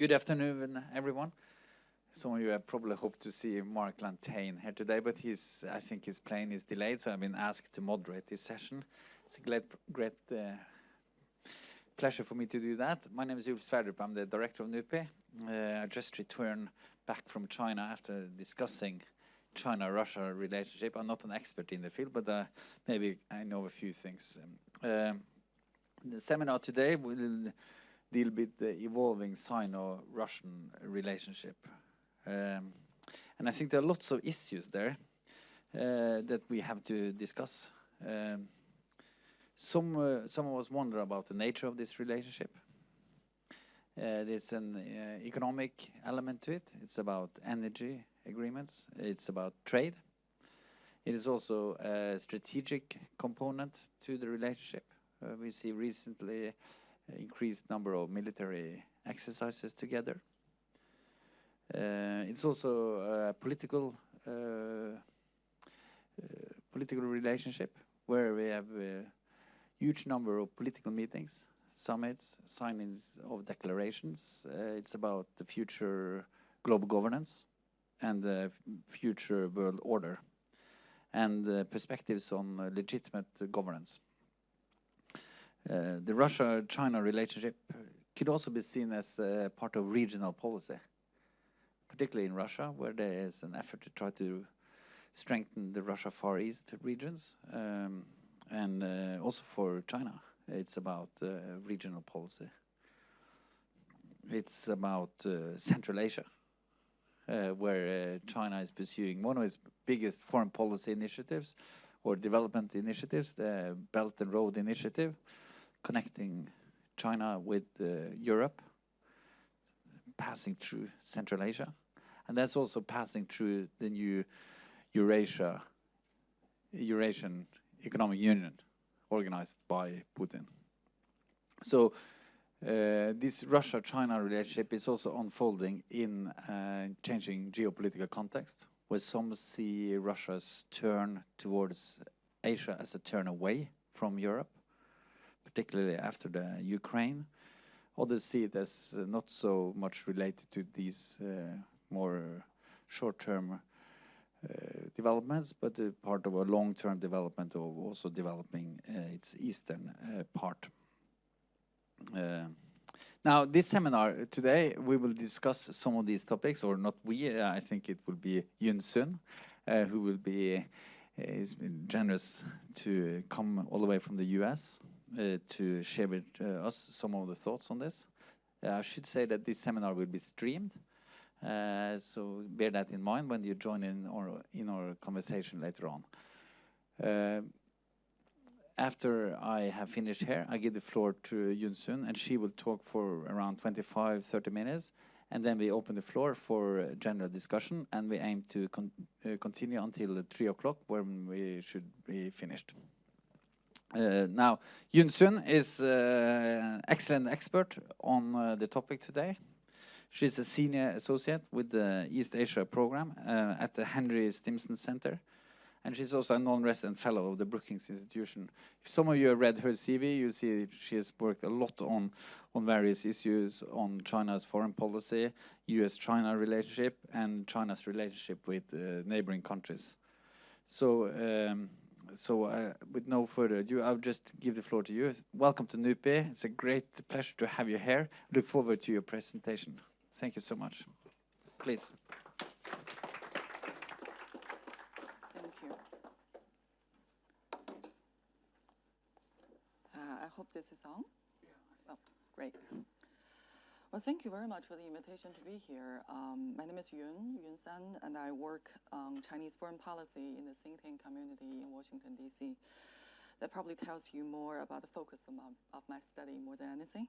Good afternoon, everyone. Some of you have probably hoped to see Mark Lantain here today, but I think his plane is delayed, so I've been asked to moderate this session. It's a great pleasure for me to do that. My name is Ulf Sverdrup. I'm the director of NUPI. I just returned back from China after discussing China-Russia relationship. I'm not an expert in the field, but maybe I know a few things. The seminar today will deal with the evolving Sino-Russian relationship. And I think there are lots of issues there that we have to discuss. Some of us wonder about the nature of this relationship. There's an economic element to it. It's about energy agreements. It's about trade. It is also a strategic component to the relationship. We see recently increased number of military exercises together. It's also a political relationship where we have a huge number of political meetings, summits, signings of declarations. It's about the future global governance and the future world order and perspectives on legitimate governance. The Russia-China relationship could also be seen as part of regional policy, particularly in Russia, where there is an effort to try to strengthen the Russia Far East regions, and also for China, it's about regional policy. It's about Central Asia, where China is pursuing one of its biggest foreign policy initiatives or development initiatives, the Belt and Road Initiative, connecting China with Europe, passing through Central Asia. And that's also passing through the new Eurasian Economic Union organized by Putin. So this Russia-China relationship is also unfolding in a changing geopolitical context, where some see Russia's turn towards Asia as a turn away from Europe, particularly after the Ukraine. Others see it as not so much related to these more short-term developments, but part of a long-term development of also developing its eastern part. Now, this seminar today, we will discuss some of these topics, or not we, I think it will be Yun-Sun, who will be has been generous to come all the way from the U.S. To share with us some of the thoughts on this. I should say that this seminar will be streamed, so bear that in mind when you join in our conversation later on. After I have finished here, I give the floor to Yun-Sun, and she will talk for around 25-30 minutes, and then we open the floor for general discussion, and we aim to continue until 3 o'clock, when we should be finished. Now, Yun-Sun is an excellent expert on the topic today. She's a senior associate with the East Asia program at the Stimson Center. And she's also a non-resident fellow of the Brookings Institution. If some of you have read her CV, you see she has worked a lot on various issues on China's foreign policy, U.S. China relationship, and China's relationship with neighboring countries. So, with no further ado, I'll just give the floor to you. Welcome to NUPI. It's a great pleasure to have you here. Look forward to your presentation. Thank you so much. Please. Thank you. I hope this is on. Yeah. Oh, great. Well, thank you very much for the invitation to be here. My name is Yun-Sun, and I work on Chinese foreign policy in the think tank community in Washington, D.C. That probably tells you more about the focus of my study more than anything.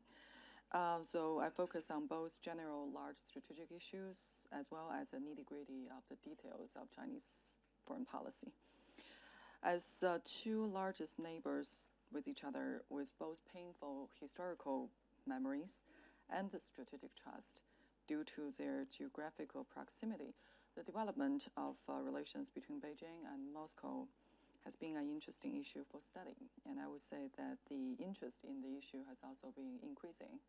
So I focus on both general large strategic issues as well as the nitty-gritty of the details of Chinese foreign policy. As two largest neighbors with each other with both painful historical memories and the strategic trust due to their geographical proximity, the development of relations between Beijing and Moscow has been an interesting issue for study. And I would say that the interest in the issue has also been increasing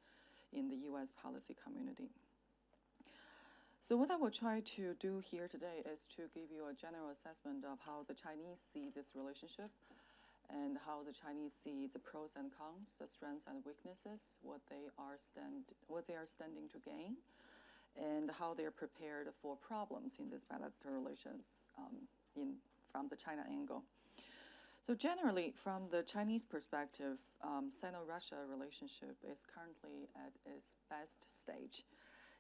in the U.S. policy community. So what I will try to do here today is to give you a general assessment of how the Chinese see this relationship and how the Chinese see the pros and cons, the strengths and weaknesses, what they are standing to gain, and how they are prepared for problems in these bilateral relations from the China angle. So generally, from the Chinese perspective, Sino-Russia relationship is currently at its best stage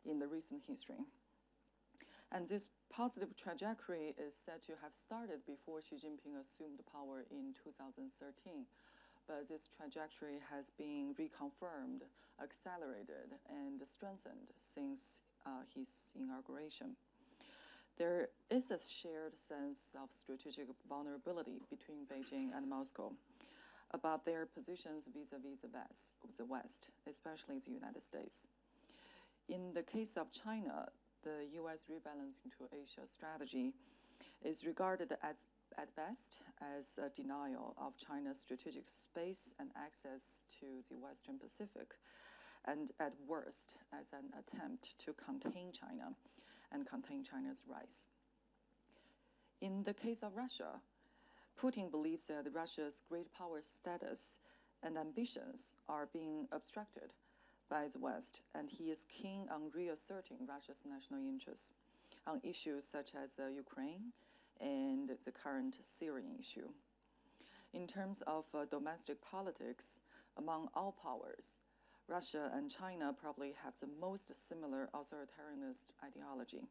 in the recent history. And this positive trajectory is said to have started before Xi Jinping assumed power in 2013. But this trajectory has been reconfirmed, accelerated, and strengthened since his inauguration. There is a shared sense of strategic vulnerability between Beijing and Moscow about their positions vis-a-vis the West, especially the United States. In the case of China, the U.S. rebalancing to Asia strategy is regarded as, at best as a denial of China's strategic space and access to the Western Pacific, and at worst as an attempt to contain China and contain China's rise. In the case of Russia, Putin believes that Russia's great power status and ambitions are being obstructed by the West, and he is keen on reasserting Russia's national interests on issues such as Ukraine and the current Syrian issue. In terms of domestic politics, among all powers, Russia and China probably have the most similar authoritarianist ideology.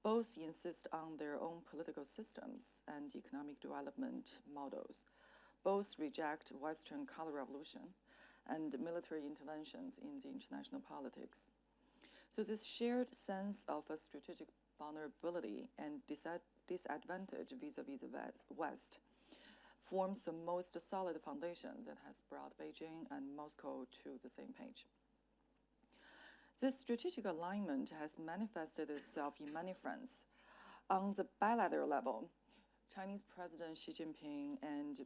Both insist on their own political systems and economic development models. Both reject Western color revolution and military interventions in the international politics. So this shared sense of a strategic vulnerability and disadvantage vis-a-vis the West forms the most solid foundation that has brought Beijing and Moscow to the same page. This strategic alignment has manifested itself in many fronts. On the bilateral level, Chinese President Xi Jinping and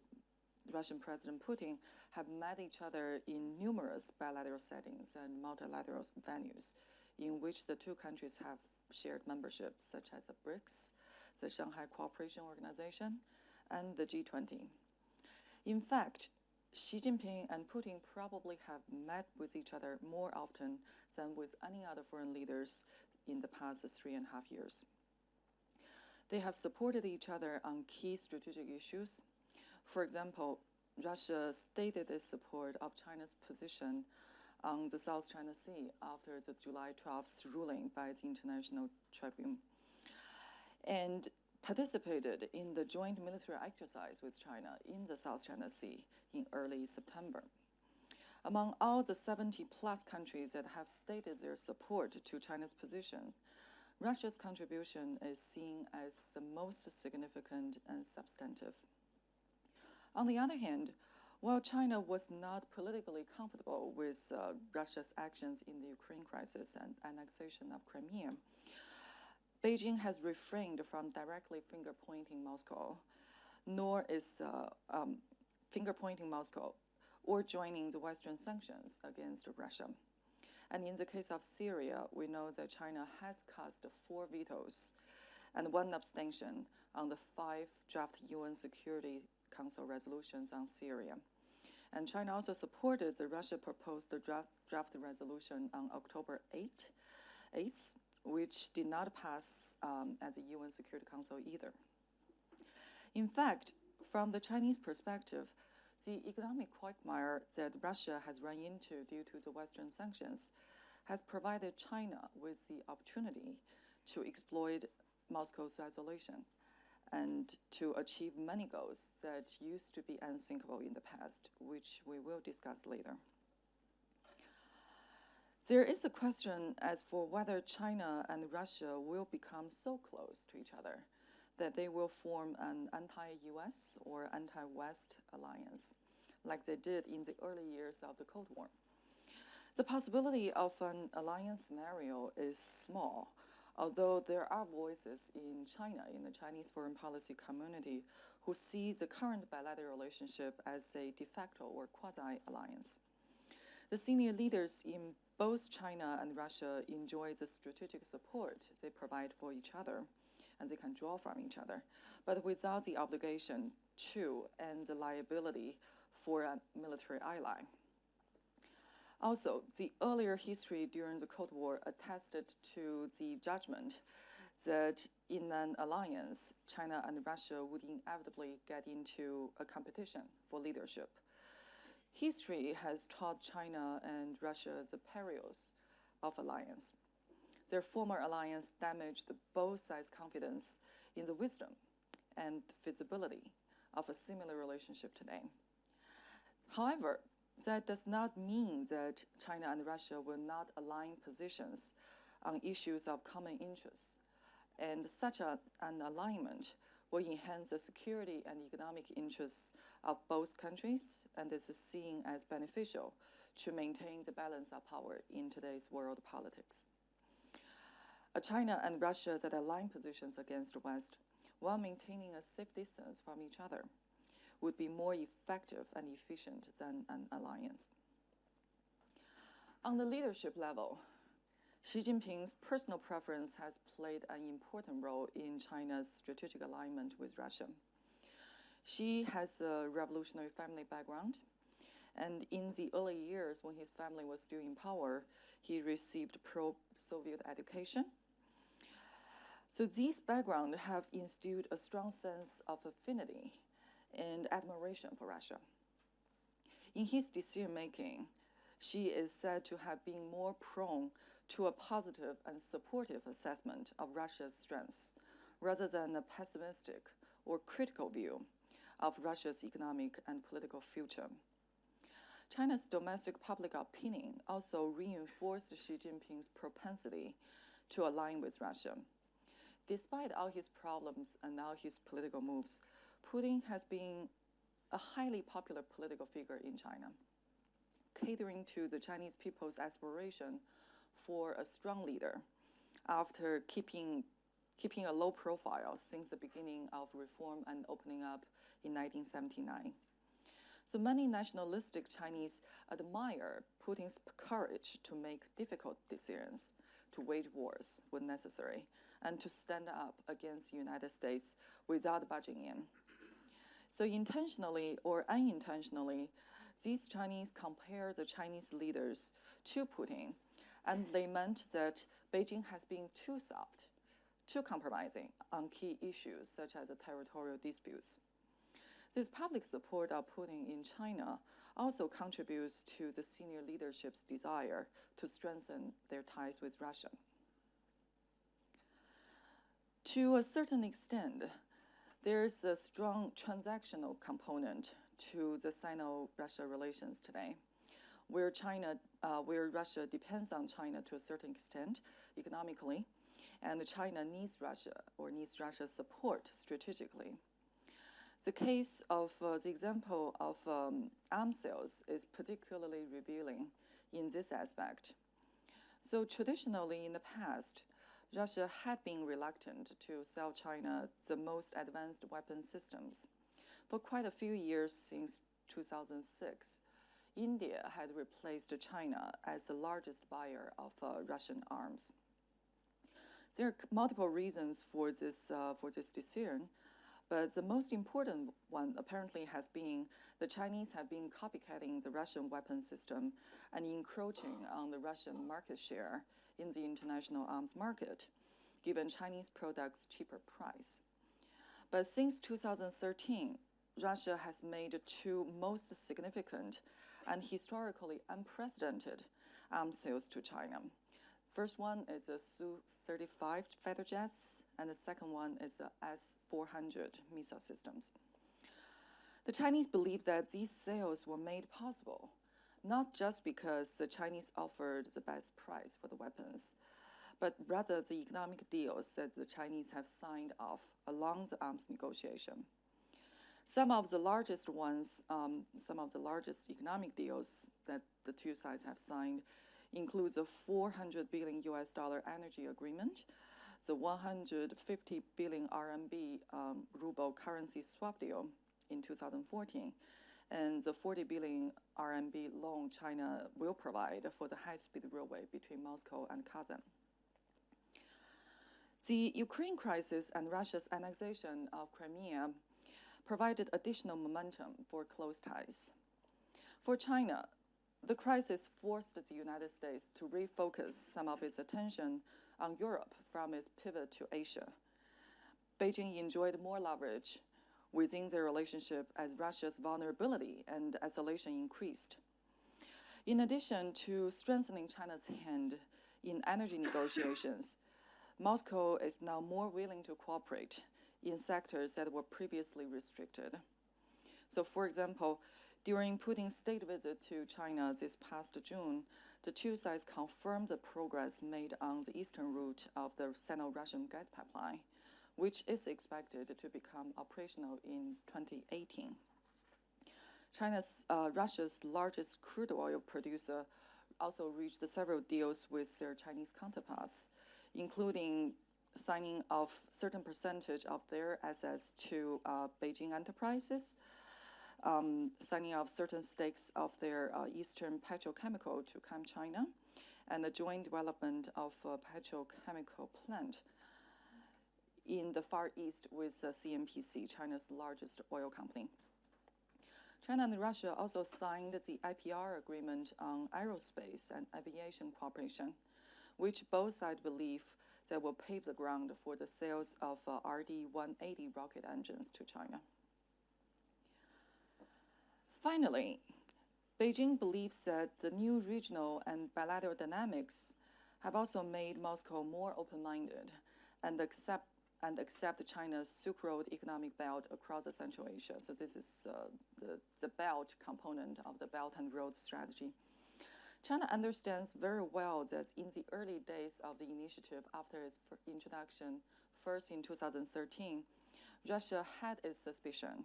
Russian President Putin have met each other in numerous bilateral settings and multilateral venues in which the two countries have shared membership, such as the BRICS, the Shanghai Cooperation Organization, and the G20. In fact, Xi Jinping and Putin probably have met with each other more often than with any other foreign leaders in the past 3.5 years. They have supported each other on key strategic issues. For example, Russia stated its support of China's position on the South China Sea after the July 12th ruling by the International Tribunal, and participated in the joint military exercise with China in the South China Sea in early September. Among all the 70-plus countries that have stated their support to China's position, Russia's contribution is seen as the most significant and substantive. On the other hand, while China was not politically comfortable with Russia's actions in the Ukraine crisis and annexation of Crimea, Beijing has refrained from directly finger-pointing Moscow, nor is finger-pointing Moscow or joining the Western sanctions against Russia. And in the case of Syria, we know that China has cast 4 vetoes and 1 abstention on the 5 draft UN Security Council resolutions on Syria. And China also supported the Russia-proposed draft resolution on October 8th, which did not pass at the UN Security Council either. In fact, from the Chinese perspective, the economic quagmire that Russia has run into due to the Western sanctions has provided China with the opportunity to exploit Moscow's isolation and to achieve many goals that used to be unthinkable in the past, which we will discuss later. There is a question as for whether China and Russia will become so close to each other that they will form an anti-US or anti-West alliance, like they did in the early years of the Cold War. The possibility of an alliance scenario is small, although there are voices in China, in the Chinese foreign policy community, who see the current bilateral relationship as a de facto or quasi-alliance. The senior leaders in both China and Russia enjoy the strategic support they provide for each other, and they can draw from each other, but without the obligation to and the liability for a military ally. Also, the earlier history during the Cold War attested to the judgment that in an alliance, China and Russia would inevitably get into a competition for leadership. History has taught China and Russia the perils of alliance. Their former alliance damaged both sides' confidence in the wisdom and feasibility of a similar relationship today. However, that does not mean that China and Russia will not align positions on issues of common interests, and such an alignment will enhance the security and economic interests of both countries, and is seen as beneficial to maintain the balance of power in today's world politics. A China and Russia that align positions against the West while maintaining a safe distance from each other would be more effective and efficient than an alliance. On the leadership level, Xi Jinping's personal preference has played an important role in China's strategic alignment with Russia. Xi has a revolutionary family background, and in the early years when his family was still in power, he received pro-Soviet education. So these backgrounds have instilled a strong sense of affinity and admiration for Russia. In his decision-making, Xi is said to have been more prone to a positive and supportive assessment of Russia's strengths, rather than a pessimistic or critical view of Russia's economic and political future. China's domestic public opinion also reinforced Xi Jinping's propensity to align with Russia. Despite all his problems and all his political moves, Putin has been a highly popular political figure in China, catering to the Chinese people's aspiration for a strong leader after keeping a low profile since the beginning of reform and opening up in 1979. So many nationalistic Chinese admire Putin's courage to make difficult decisions, to wage wars when necessary, and to stand up against the United States without budging in. So intentionally or unintentionally, these Chinese compare the Chinese leaders to Putin and lament that Beijing has been too soft, too compromising on key issues such as the territorial disputes. This public support of Putin in China also contributes to the senior leadership's desire to strengthen their ties with Russia. To a certain extent, there's a strong transactional component to the Sino-Russia relations today, where Russia depends on China to a certain extent economically, and China needs Russia's support strategically. The case of the example of arms sales is particularly revealing in this aspect. So traditionally in the past, Russia had been reluctant to sell China the most advanced weapon systems. For quite a few years since 2006, India had replaced China as the largest buyer of Russian arms. There are multiple reasons for this decision, but the most important one apparently has been the Chinese have been copycatting the Russian weapon system and encroaching on the Russian market share in the international arms market, given Chinese products' cheaper price. But since 2013, Russia has made two most significant and historically unprecedented arms sales to China. First one is the Su-35 fighter jets, and the second one is the S-400 missile systems. The Chinese believe that these sales were made possible, not just because the Chinese offered the best price for the weapons, but rather the economic deals that the Chinese have signed off along the arms negotiation. Some of the largest economic deals that the two sides have signed includes a $400 billion US energy agreement, the 150 billion RMB ruble currency swap deal in 2014, and the 40 billion RMB loan China will provide for the high-speed railway between Moscow and Kazan. The Ukraine crisis and Russia's annexation of Crimea provided additional momentum for close ties. For China, the crisis forced the United States to refocus some of its attention on Europe from its pivot to Asia. Beijing enjoyed more leverage within their relationship as Russia's vulnerability and isolation increased. In addition to strengthening China's hand in energy negotiations, Moscow is now more willing to cooperate in sectors that were previously restricted. So, for example, during Putin's state visit to China this past June, the two sides confirmed the progress made on the eastern route of the Sino-Russian gas pipeline, which is expected to become operational in 2018. Russia's largest crude oil producer also reached several deals with their Chinese counterparts, including signing off certain percentage of their assets to Beijing enterprises, signing off certain stakes of their eastern petrochemical to ChemChina, and the joint development of a petrochemical plant in the Far East with CNPC, China's largest oil company. China and Russia also signed the IPR agreement on aerospace and aviation cooperation, which both sides believe that will pave the ground for the sales of RD-180 rocket engines to China. Finally, Beijing believes that the new regional and bilateral dynamics have also made Moscow more open-minded and accept China's Silk Road economic belt across Central Asia. So this is the belt component of the Belt and Road strategy. China understands very well that in the early days of the initiative after its introduction, first in 2013, Russia had its suspicion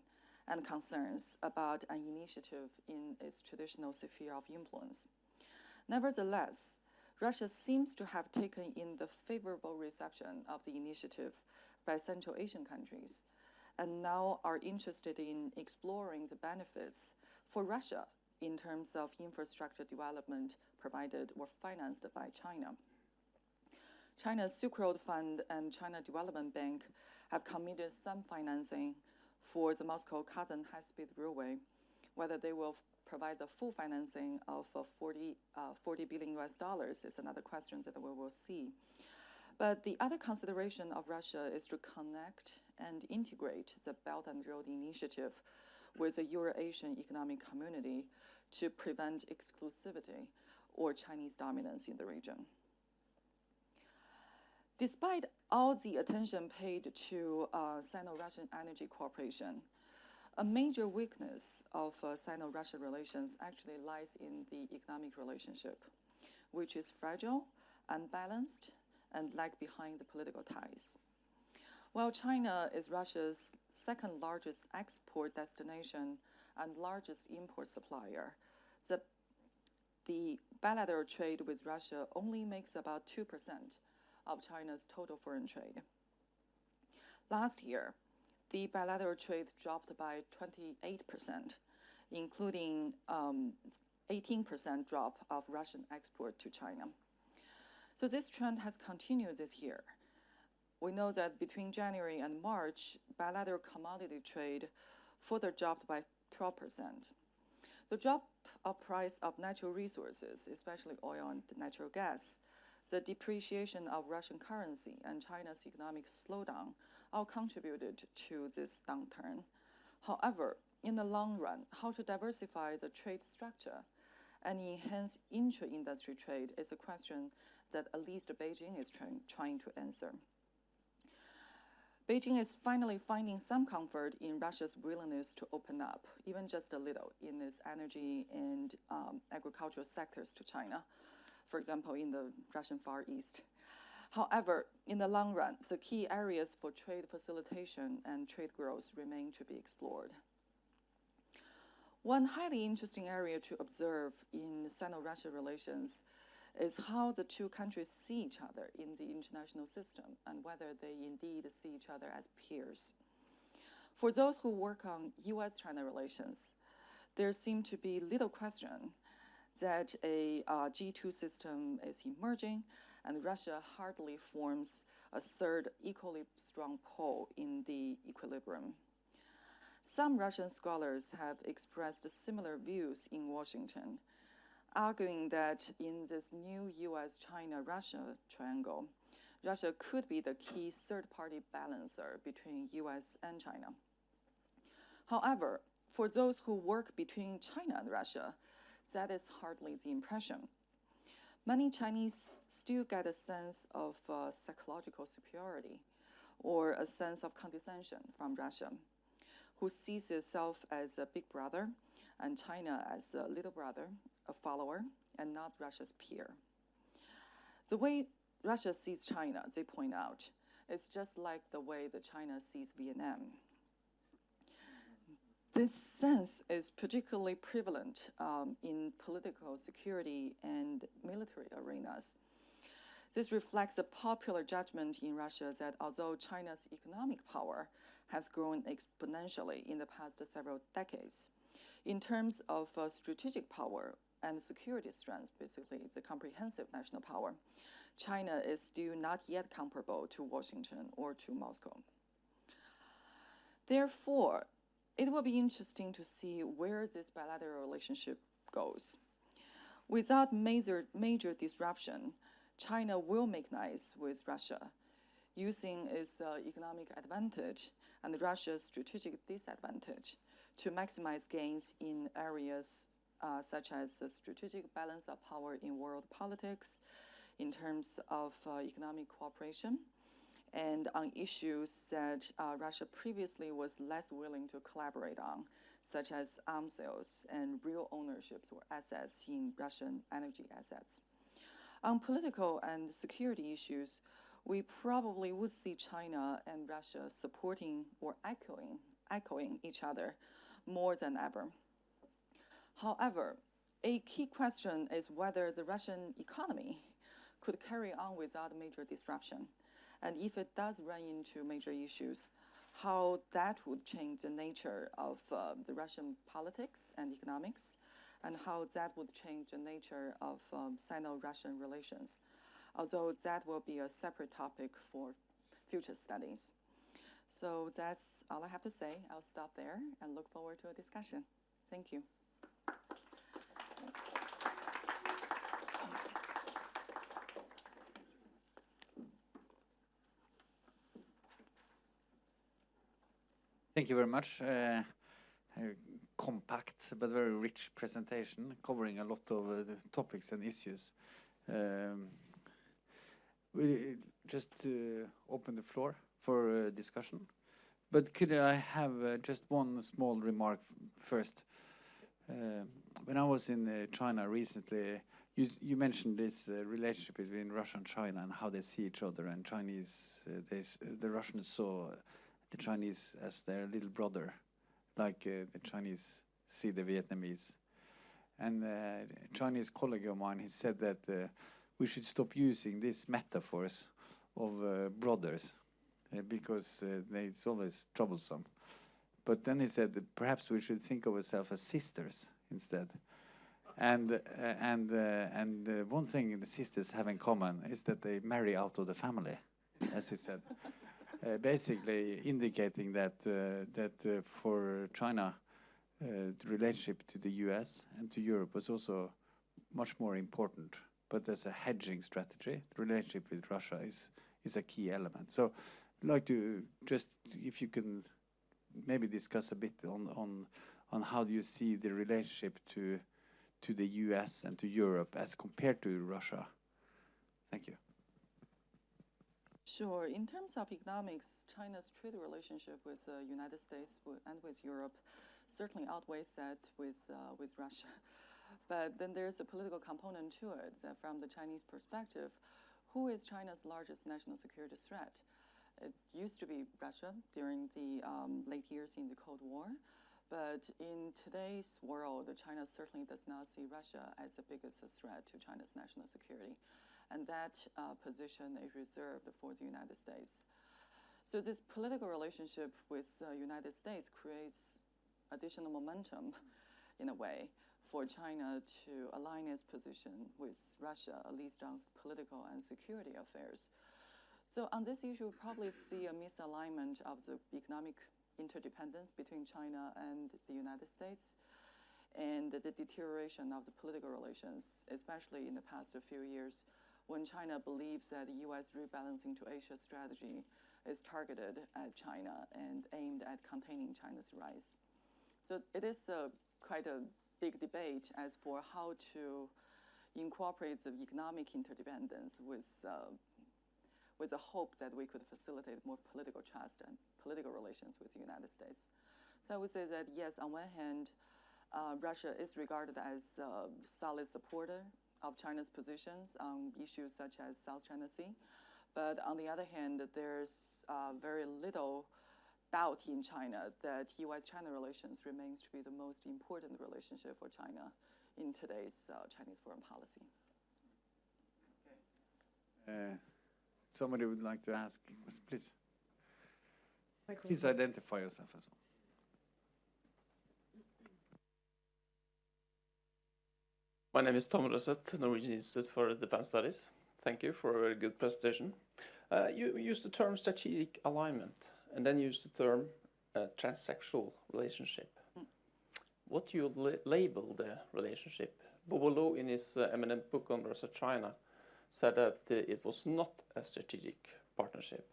and concerns about an initiative in its traditional sphere of influence. Nevertheless, Russia seems to have taken in the favorable reception of the initiative by Central Asian countries, and now are interested in exploring the benefits for Russia in terms of infrastructure development provided or financed by China. China's Silk Road Fund and China Development Bank have committed some financing for the Moscow-Kazan high-speed railway. Whether they will provide the full financing of $40 billion is another question that we will see. But the other consideration of Russia is to connect and integrate the Belt and Road Initiative with the Euro-Asian Economic Community to prevent exclusivity or Chinese dominance in the region. Despite all the attention paid to Sino-Russian energy cooperation, a major weakness of Sino-Russian relations actually lies in the economic relationship, which is fragile, unbalanced, and lag behind the political ties. While China is Russia's second largest export destination and largest import supplier, the bilateral trade with Russia only makes about 2% of China's total foreign trade. Last year, the bilateral trade dropped by 28%, including 18% drop of Russian export to China. So this trend has continued this year. We know that between January and March, bilateral commodity trade further dropped by 12%. The drop of price of natural resources, especially oil and natural gas, the depreciation of Russian currency, and China's economic slowdown all contributed to this downturn. However, in the long run, how to diversify the trade structure and enhance intra-industry trade is a question that at least Beijing is trying to answer. Beijing is finally finding some comfort in Russia's willingness to open up, even just a little, in its energy and agricultural sectors to China, for example, in the Russian Far East. However, in the long run, the key areas for trade facilitation and trade growth remain to be explored. One highly interesting area to observe in Sino-Russia relations is how the two countries see each other in the international system and whether they indeed see each other as peers. For those who work on U.S. China relations, there seemed to be little question that a G2 system is emerging, and Russia hardly forms a third equally strong pole in the equilibrium. Some Russian scholars have expressed similar views in Washington, arguing that in this new U.S. China-Russia triangle, Russia could be the key third-party balancer between U.S. and China. However, for those who work between China and Russia, that is hardly the impression. Many Chinese still get a sense of psychological superiority or a sense of condescension from Russia, who sees itself as a big brother and China as a little brother, a follower, and not Russia's peer. The way Russia sees China, they point out, is just like the way that China sees Vietnam. This sense is particularly prevalent in political, security, and military arenas. This reflects a popular judgment in Russia that although China's economic power has grown exponentially in the past several decades, in terms of strategic power and security strength, basically the comprehensive national power, China is still not yet comparable to Washington or to Moscow. Therefore, it will be interesting to see where this bilateral relationship goes. Without major disruption, China will make nice with Russia, using its economic advantage and Russia's strategic disadvantage to maximize gains in areas such as strategic balance of power in world politics, in terms of economic cooperation, and on issues that Russia previously was less willing to collaborate on, such as arms sales and real ownerships or assets in Russian energy assets. On political and security issues, we probably would see China and Russia supporting or echoing each other more than ever. However, a key question is whether the Russian economy could carry on without major disruption. And if it does run into major issues, how that would change the nature of the Russian politics and economics, and how that would change the nature of Sino-Russian relations, although that will be a separate topic for future studies. So that's all I have to say. I'll stop there and look forward to a discussion. Thank you. Thank you very much. A compact but very rich presentation covering a lot of the topics and issues. We just open the floor for discussion. But could I have just one small remark first? When I was in China recently, you mentioned this relationship between Russia and China and how they see each other, and the Russians saw the Chinese as their little brother, like the Chinese see the Vietnamese. And a Chinese colleague of mine, he said that we should stop using these metaphors of brothers because it's always troublesome. But then he said that perhaps we should think of ourselves as sisters instead. And one thing the sisters have in common is that they marry out of the family, as he said. Basically indicating that for China, the relationship to the U.S. and to Europe was also much more important. But as a hedging strategy, the relationship with Russia is a key element. So I'd like to just, if you can maybe discuss a bit on how do you see the relationship to the U.S. and to Europe as compared to Russia. Thank you. Sure. In terms of economics, China's trade relationship with the United States and with Europe certainly outweighs that with Russia. But then there's a political component to it, that from the Chinese perspective, who is China's largest national security threat? It used to be Russia during the late years in the Cold War. But in today's world, China certainly does not see Russia as the biggest threat to China's national security. And that position is reserved for the United States. So this political relationship with the United States creates additional momentum in a way, for China to align its position with Russia, at least on political and security affairs. So on this issue, we'll probably see a misalignment of the economic interdependence between China and the United States, and the deterioration of the political relations, especially in the past few years, when China believes that the U.S. rebalancing to Asia strategy is targeted at China and aimed at containing China's rise. So it is quite a big debate as for how to incorporate the economic interdependence with a hope that we could facilitate more political trust and political relations with the United States. So I would say that yes, on one hand, Russia is regarded as a solid supporter of China's positions on issues such as South China Sea. But on the other hand, there's very little doubt in China that U.S. China relations remains to be the most important relationship for China in today's Chinese foreign policy. Somebody would like to ask, please. Please identify yourself as well. My name is Tom Roseth, Norwegian Institute for Defense Studies. Thank you for a very good presentation. You used the term strategic alignment and then used the term transsexual relationship. What do you label the relationship? Bobolo, in his eminent book on Russia China, said that it was not a strategic partnership,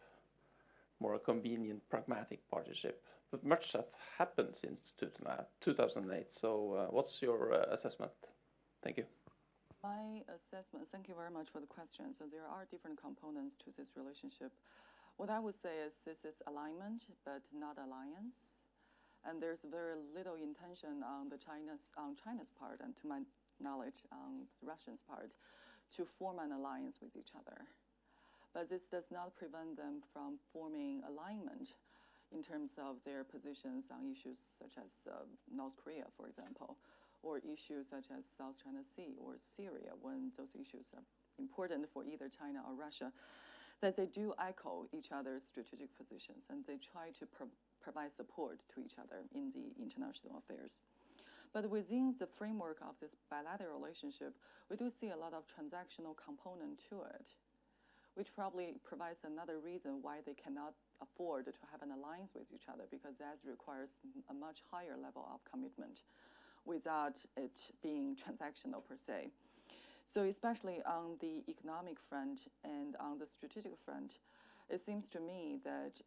more a convenient, pragmatic partnership. But much has happened since 2008. So what's your assessment? Thank you. My assessment, thank you very much for the question. So there are different components to this relationship. What I would say is this is alignment, but not alliance. And there's very little intention on China's part, and to my knowledge, on the Russians' part, to form an alliance with each other. But this does not prevent them from forming alignment in terms of their positions on issues such as North Korea, for example, or issues such as South China Sea or Syria, when those issues are important for either China or Russia, that they do echo each other's strategic positions and they try to provide support to each other in the international affairs. But within the framework of this bilateral relationship, we do see a lot of transactional component to it, which probably provides another reason why they cannot afford to have an alliance with each other, because that requires a much higher level of commitment without it being transactional per se. So especially on the economic front and on the strategic front, it seems to me that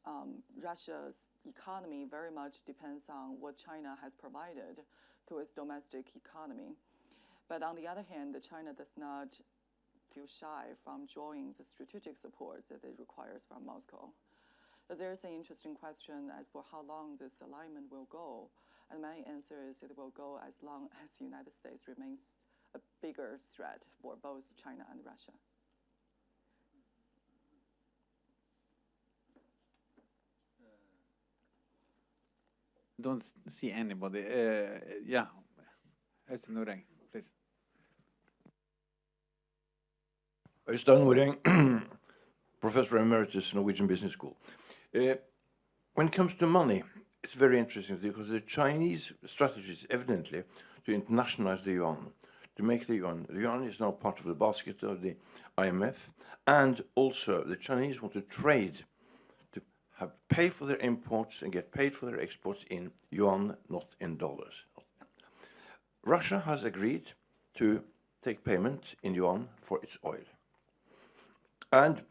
Russia's economy very much depends on what China has provided to its domestic economy. But on the other hand, China does not feel shy from drawing the strategic support that it requires from Moscow. So there's an interesting question as for how long this alignment will go. And my answer is it will go as long as the United States remains a bigger threat for both China and Russia. Don't see anybody. Yeah, Øystein Noreng, please. Øystein Noreng, Professor Emeritus, Norwegian Business School. When it comes to money, it's very interesting because the Chinese strategy is evidently to internationalize the yuan, to make the yuan. The yuan is now part of the basket of the IMF, and also the Chinese want to trade, to pay for their imports and get paid for their exports in yuan, not in dollars. Russia has agreed to take payment in yuan for its oil. And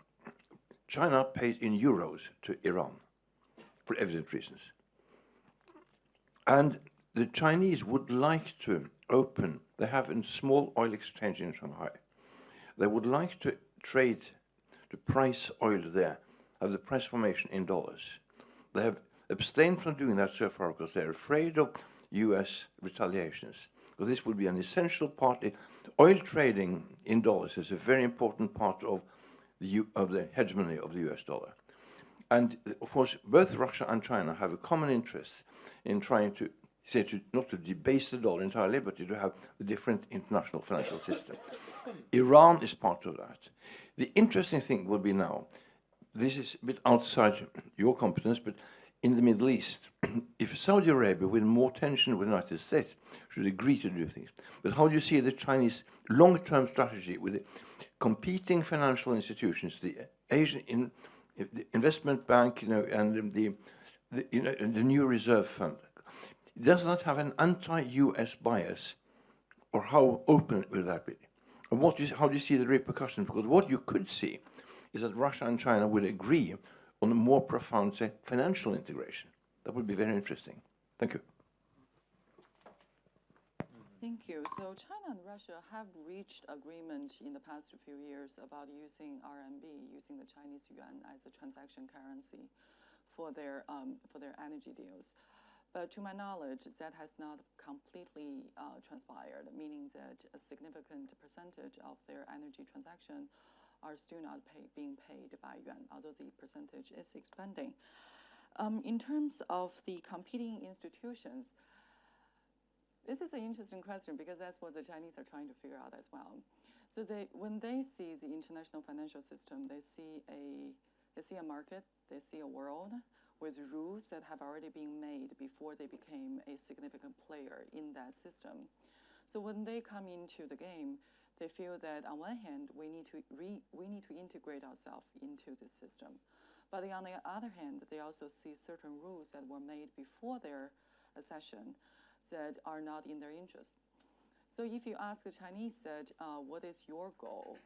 China pays in euros to Iran for evident reasons. And the Chinese would like to open, they have a small oil exchange in Shanghai. They would like to trade, to price oil there, have the price formation in dollars. They have abstained from doing that so far because they're afraid of U.S. retaliations. Because this would be an essential part. Oil trading in dollars is a very important part of the hegemony of the US dollar. And of course, both Russia and China have a common interest in trying to not to debase the dollar entirely, but to have a different international financial system. Iran is part of that. The interesting thing will be now, this is a bit outside your competence, but in the Middle East, if Saudi Arabia, with more tension with the United States, should agree to do things. But how do you see the Chinese long-term strategy with the competing financial institutions, the Asian the investment bank, and the new reserve fund? Does that have an anti-US bias, or how open will that be? And how do you see the repercussions? Because what you could see is that Russia and China will agree on a more profound, say, financial integration. That would be very interesting. Thank you. Thank you. So China and Russia have reached agreement in the past few years about using RMB, using the Chinese yuan as a transaction currency for their energy deals. But to my knowledge, that has not completely transpired, meaning that a significant percentage of their energy transaction are still not being paid by yuan, although the percentage is expanding. In terms of the competing institutions, this is an interesting question because that's what the Chinese are trying to figure out as well. So when they see the international financial system, they see a market, they see a world with rules that have already been made before they became a significant player in that system. So when they come into the game, they feel that on one hand, we need to integrate ourselves into this system. But on the other hand, they also see certain rules that were made before their accession that are not in their interest. So if you ask the Chinese that, what is your goal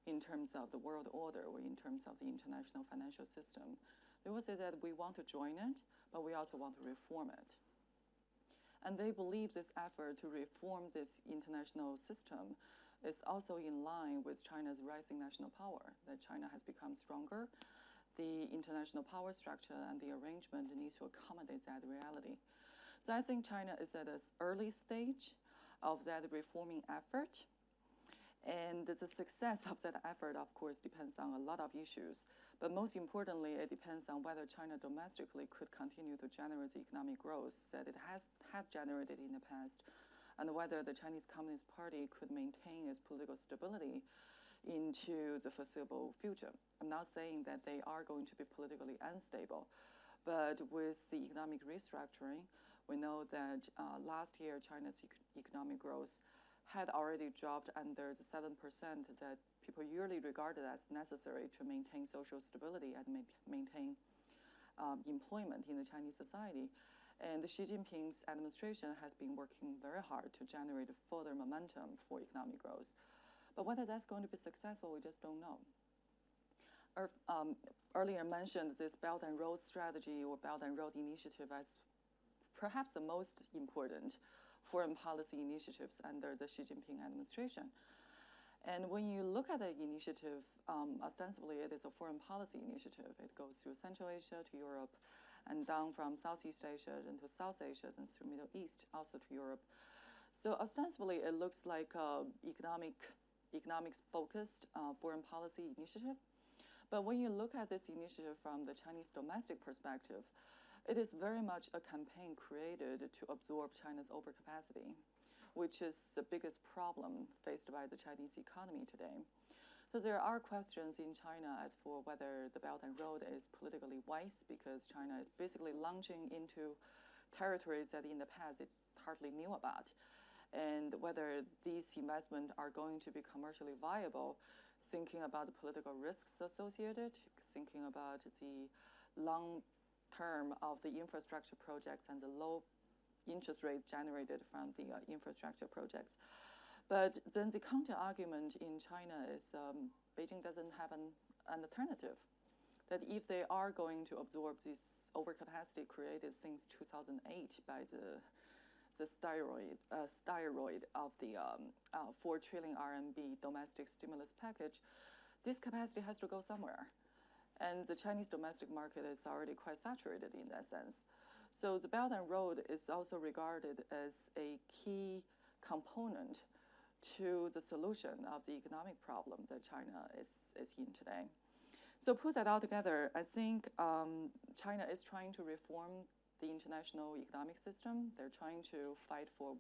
in terms of the world order or in terms of the international financial system, they will say that we want to join it, but we also want to reform it. And they believe this effort to reform this international system is also in line with China's rising national power, that China has become stronger. The international power structure and the arrangement needs to accommodate that reality. So I think China is at an early stage of that reforming effort. And the success of that effort, of course, depends on a lot of issues. But most importantly, it depends on whether China domestically could continue to generate the economic growth that it had generated in the past, and whether the Chinese Communist Party could maintain its political stability into the foreseeable future. I'm not saying that they are going to be politically unstable, but with the economic restructuring, we know that last year China's economic growth had already dropped under the 7% that people usually regarded as necessary to maintain social stability and maintain employment in the Chinese society. And Xi Jinping's administration has been working very hard to generate further momentum for economic growth. But whether that's going to be successful, we just don't know. Earlier mentioned this Belt and Road strategy or Belt and Road initiative as perhaps the most important foreign policy initiatives under the Xi Jinping administration. And when you look at the initiative, ostensibly it is a foreign policy initiative. It goes through Central Asia to Europe, and down from Southeast Asia into South Asia, and through Middle East, also to Europe. So ostensibly it looks like an economics-focused foreign policy initiative. But when you look at this initiative from the Chinese domestic perspective, it is very much a campaign created to absorb China's overcapacity, which is the biggest problem faced by the Chinese economy today. So there are questions in China as for whether the Belt and Road is politically wise, because China is basically launching into territories that in the past it hardly knew about, and whether these investments are going to be commercially viable, thinking about the political risks associated, thinking about the long term of the infrastructure projects and the low interest rate generated from the infrastructure projects. But then the counter-argument in China is Beijing doesn't have an alternative. That if they are going to absorb this overcapacity created since 2008 by the steroid of the 4 trillion RMB domestic stimulus package, this capacity has to go somewhere. And the Chinese domestic market is already quite saturated in that sense. So the Belt and Road is also regarded as a key component to the solution of the economic problem that China is in today. So put that all together, I think China is trying to reform the international economic system. They're trying to fight for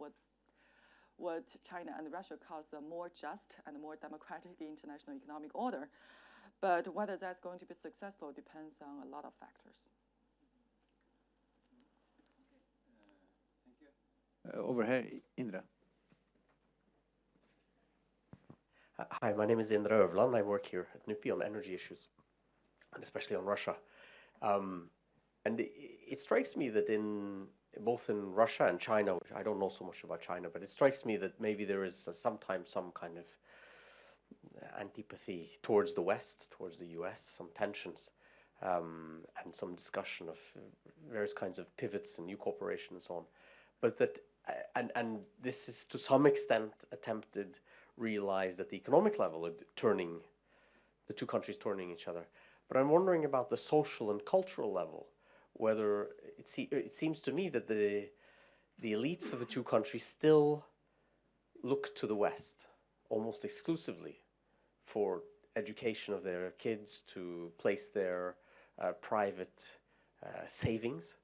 what China and Russia calls a more just and more democratic international economic order. But whether that's going to be successful depends on a lot of factors. Over here, Indra. Hi, my name is Indra Øverland. I work here at NUPI on energy issues, and especially on Russia. And it strikes me that both in Russia and China, which I don't know so much about China, but it strikes me that maybe there is sometimes some kind of antipathy towards the West, towards the U.S., some tensions, and some discussion of various kinds of pivots and new cooperation and so on. But that, and this is to some extent attempted, realized at the economic level, turning, the two countries turning each other. But I'm wondering about the social and cultural level, whether it seems to me that the elites of the two countries still look to the West almost exclusively for education of their kids, to place their private savings,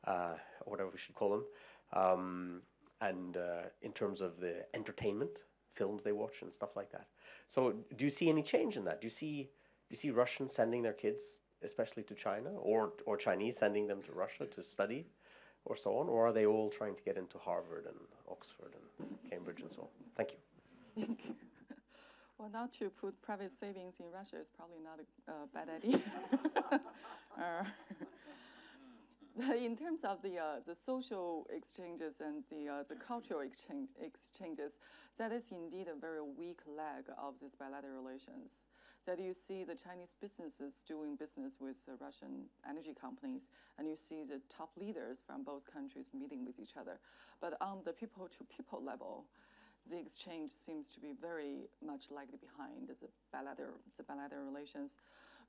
or whatever we should call them, and in terms of the entertainment, films they watch and stuff like that. So do you see any change in that? Do you see Russians sending their kids especially to China, or Chinese sending them to Russia to study or so on, or are they all trying to get into Harvard and Oxford and Cambridge and so on? Thank you. Thank you. Well, not to put private savings in Russia is probably not a bad idea. In terms of the social exchanges and the cultural exchanges, that is indeed a very weak leg of these bilateral relations. That you see the Chinese businesses doing business with Russian energy companies, and you see the top leaders from both countries meeting with each other. But on the people-to-people level, the exchange seems to be very much lagging behind the bilateral relations.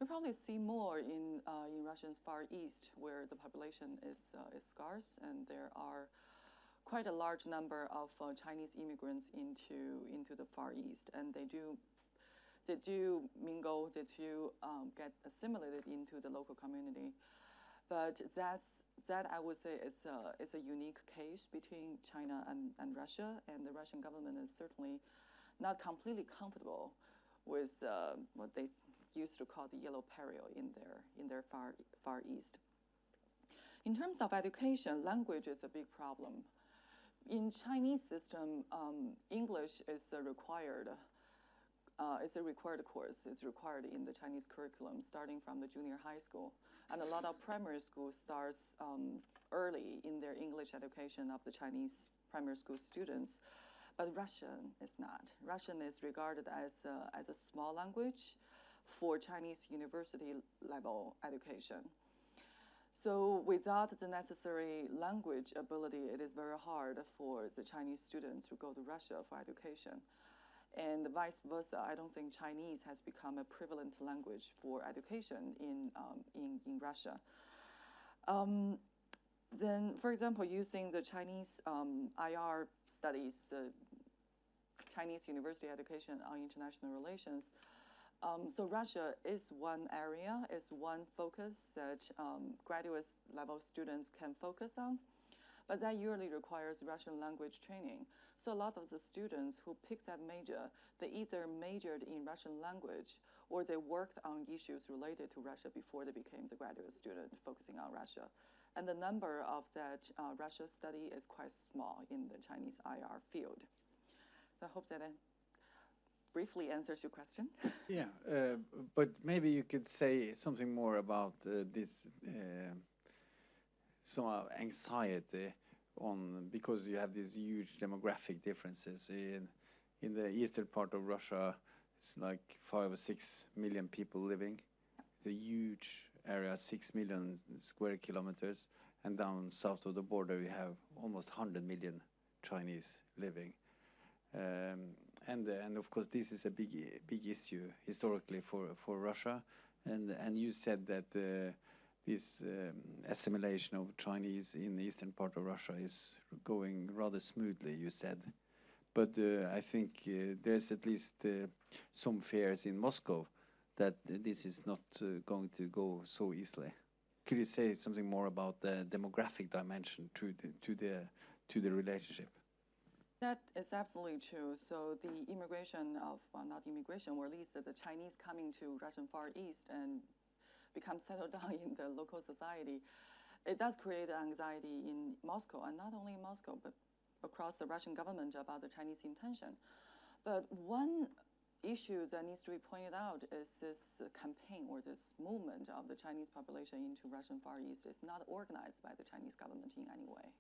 We probably see more in Russia's Far East, where the population is scarce, and there are quite a large number of Chinese immigrants into the Far East, and they do mingle, they do get assimilated into the local community. But that I would say is a unique case between China and Russia, and the Russian government is certainly not completely comfortable with what they used to call the yellow peril in their Far East. In terms of education, language is a big problem. In Chinese system, English is a required course. It's required in the Chinese curriculum, starting from the junior high school. And a lot of primary school starts early in their English education of the Chinese primary school students. But Russian is not. Russian is regarded as a small language for Chinese university level education. So without the necessary language ability, it is very hard for the Chinese students to go to Russia for education. And vice versa, I don't think Chinese has become a prevalent language for education in Russia. Then, for example, using the Chinese IR studies, Chinese university education on international relations, so Russia is one area, is one focus that graduate level students can focus on, but that usually requires Russian language training. So a lot of the students who picked that major, they either majored in Russian language or they worked on issues related to Russia before they became the graduate student focusing on Russia. And the number of that Russia study is quite small in the Chinese IR field. So I hope that briefly answers your question. Yeah, but maybe you could say something more about this some anxiety on, because you have these huge demographic differences in the eastern part of Russia. It's like 5 or 6 million people living. It's a huge area, 6 million square kilometers, and down south of the border we have almost 100 million Chinese living. And of course this is a big issue historically for Russia, and you said that this assimilation of Chinese in the eastern part of Russia is going rather smoothly, you said. But I think there's at least some fears in Moscow that this is not going to go so easily. Could you say something more about the demographic dimension to the relationship? That is absolutely true. So the immigration of, well, not immigration, or at least the Chinese coming to Russian Far East and become settled down in the local society, it does create anxiety in Moscow, and not only in Moscow, but across the Russian government about the Chinese intention. But one issue that needs to be pointed out is this campaign or this movement of the Chinese population into Russian Far East is not organized by the Chinese government in any way.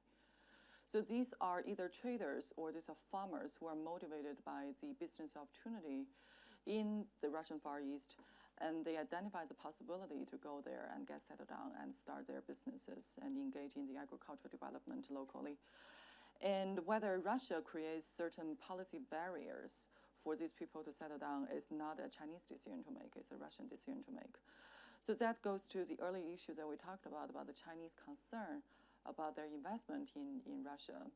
So these are either traders or these are farmers who are motivated by the business opportunity in the Russian Far East, and they identify the possibility to go there and get settled down and start their businesses and engage in the agricultural development locally. And whether Russia creates certain policy barriers for these people to settle down is not a Chinese decision to make, it's a Russian decision to make. So that goes to the early issues that we talked about the Chinese concern about their investment in Russia.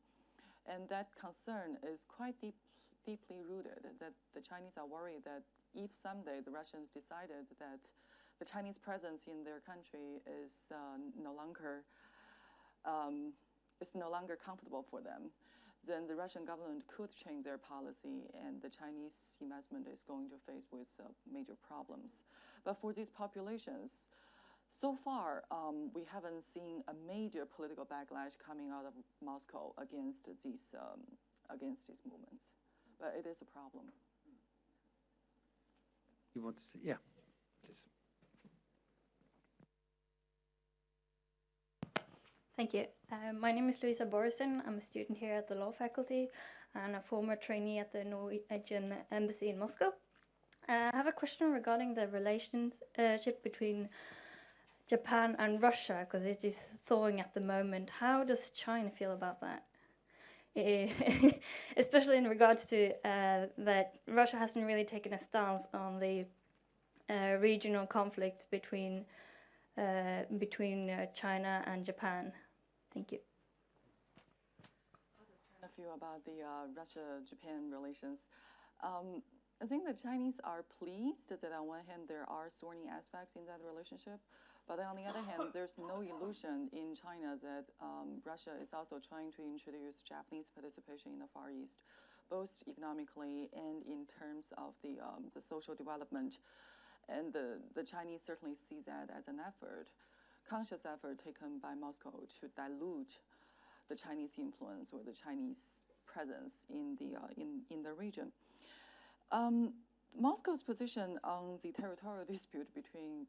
And that concern is quite deeply rooted, that the Chinese are worried that if someday the Russians decided that the Chinese presence in their country is no longer comfortable for them, then the Russian government could change their policy and the Chinese investment is going to face with major problems. But for these populations, so far, we haven't seen a major political backlash coming out of Moscow against these movements. But it is a problem. You want to say? Yeah, please. Thank you. My name is Luisa Borison. I'm a student here at the law faculty and a former trainee at the Norwegian embassy in Moscow. I have a question regarding the relationship between Japan and Russia, because it is thawing at the moment. How does China feel about that? Especially in regards to that Russia hasn't really taken a stance on the regional conflicts between China and Japan. Thank you. A few about the Russia-Japan relations. I think the Chinese are pleased that on one hand there are thorny aspects in that relationship, but on the other hand, there's no illusion in China that Russia is also trying to introduce Japanese participation in the Far East, both economically and in terms of the social development. And the Chinese certainly see that as an effort, conscious effort taken by Moscow to dilute the Chinese influence or the Chinese presence in the region. Moscow's position on the territorial dispute between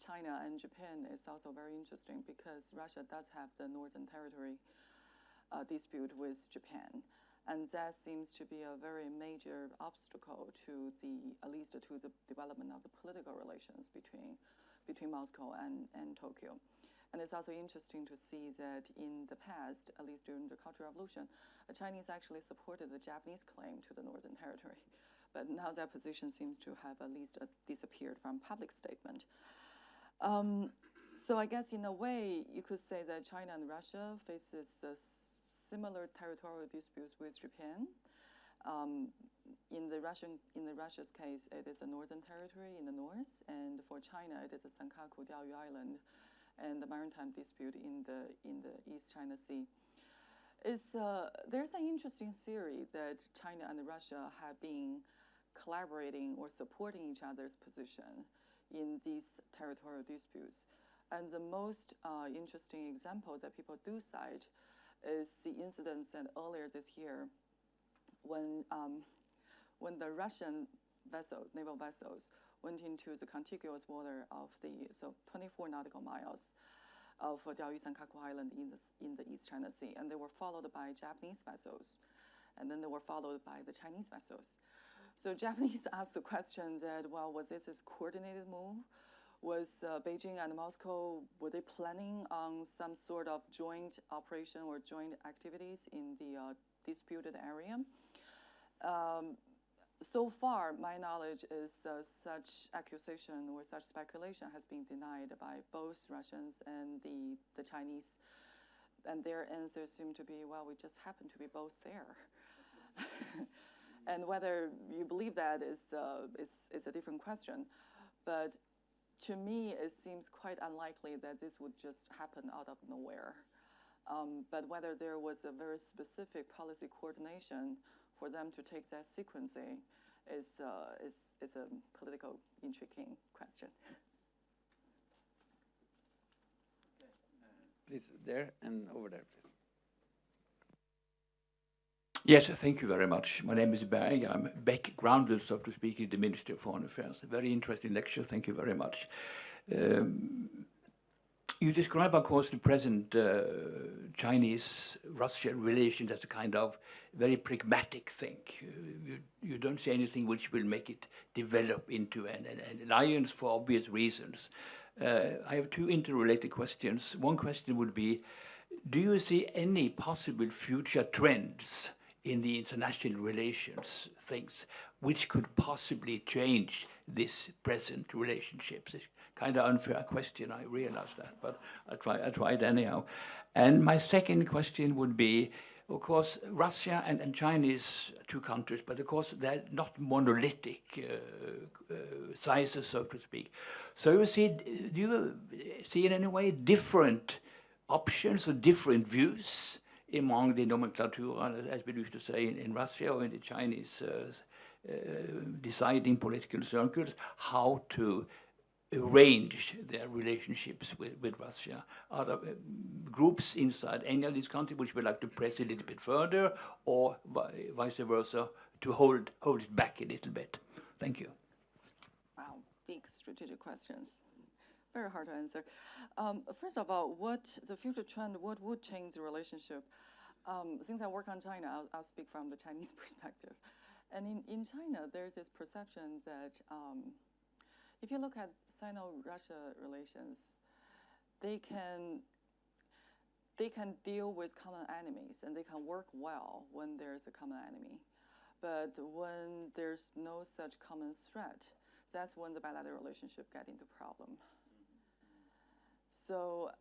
China and Japan is also very interesting because Russia does have the Northern Territory dispute with Japan. And that seems to be a very major obstacle to at least to the development of the political relations between Moscow and Tokyo. And it's also interesting to see that in the past, at least during the Cultural Revolution, the Chinese actually supported the Japanese claim to the Northern Territory. But now that position seems to have at least disappeared from public statement. So I guess in a way, you could say that China and Russia faces similar territorial disputes with Japan. In Russia's case, it is a northern territory in the north, and for China, it is the Senkaku Diaoyu Island and the maritime dispute in the East China Sea. There's an interesting theory that China and Russia have been collaborating or supporting each other's position in these territorial disputes. And the most interesting example that people do cite is the incident that earlier this year when the Russian naval vessels went into the contiguous water of 24 nautical miles of Diaoyu Senkaku Island in the East China Sea, and they were followed by Japanese vessels, and then they were followed by the Chinese vessels. So Japanese asked the question that, well, was this a coordinated move? Was Beijing and Moscow, were they planning on some sort of joint operation or joint activities in the disputed area? So far, my knowledge is such accusation or such speculation has been denied by both Russians and the Chinese. And their answers seem to be, well, we just happen to be both there. And whether you believe that is a different question. But to me, it seems quite unlikely that this would just happen out of nowhere. But whether there was a very specific policy coordination for them to take that sequencing is a political intriguing question. Please, there and over there, please. Yes, thank you very much. My name is Berg. I'm backgrounded, so to speak, in the Ministry of Foreign Affairs. A very interesting lecture. Thank you very much. You describe, of course, the present Chinese-Russia relations as a kind of very pragmatic thing. You don't say anything which will make it develop into an alliance for obvious reasons. I have two interrelated questions. One question would be, do you see any possible future trends in the international relations things which could possibly change this present relationships? It's kind of unfair question, I realize that, but I tried anyhow. And my second question would be, of course, Russia and China is two countries, but of course they're not monolithic sizes, so to speak. So do you see in any way different options or different views among the nomenclatura, as we used to say in Russia or in the Chinese deciding political circles, how to arrange their relationships with Russia? Are there groups inside any of these countries which would like to press a little bit further, or vice versa, to hold it back a little bit? Thank you. Wow, big strategic questions. Very hard to answer. First of all, what the future trend, what would change the relationship? Since I work on China, I'll speak from the Chinese perspective. And in China, there's this perception that if you look at Sino-Russia relations, they can deal with common enemies and they can work well when there's a common enemy. But when there's no such common threat, that's when the bilateral relationship get into problem. So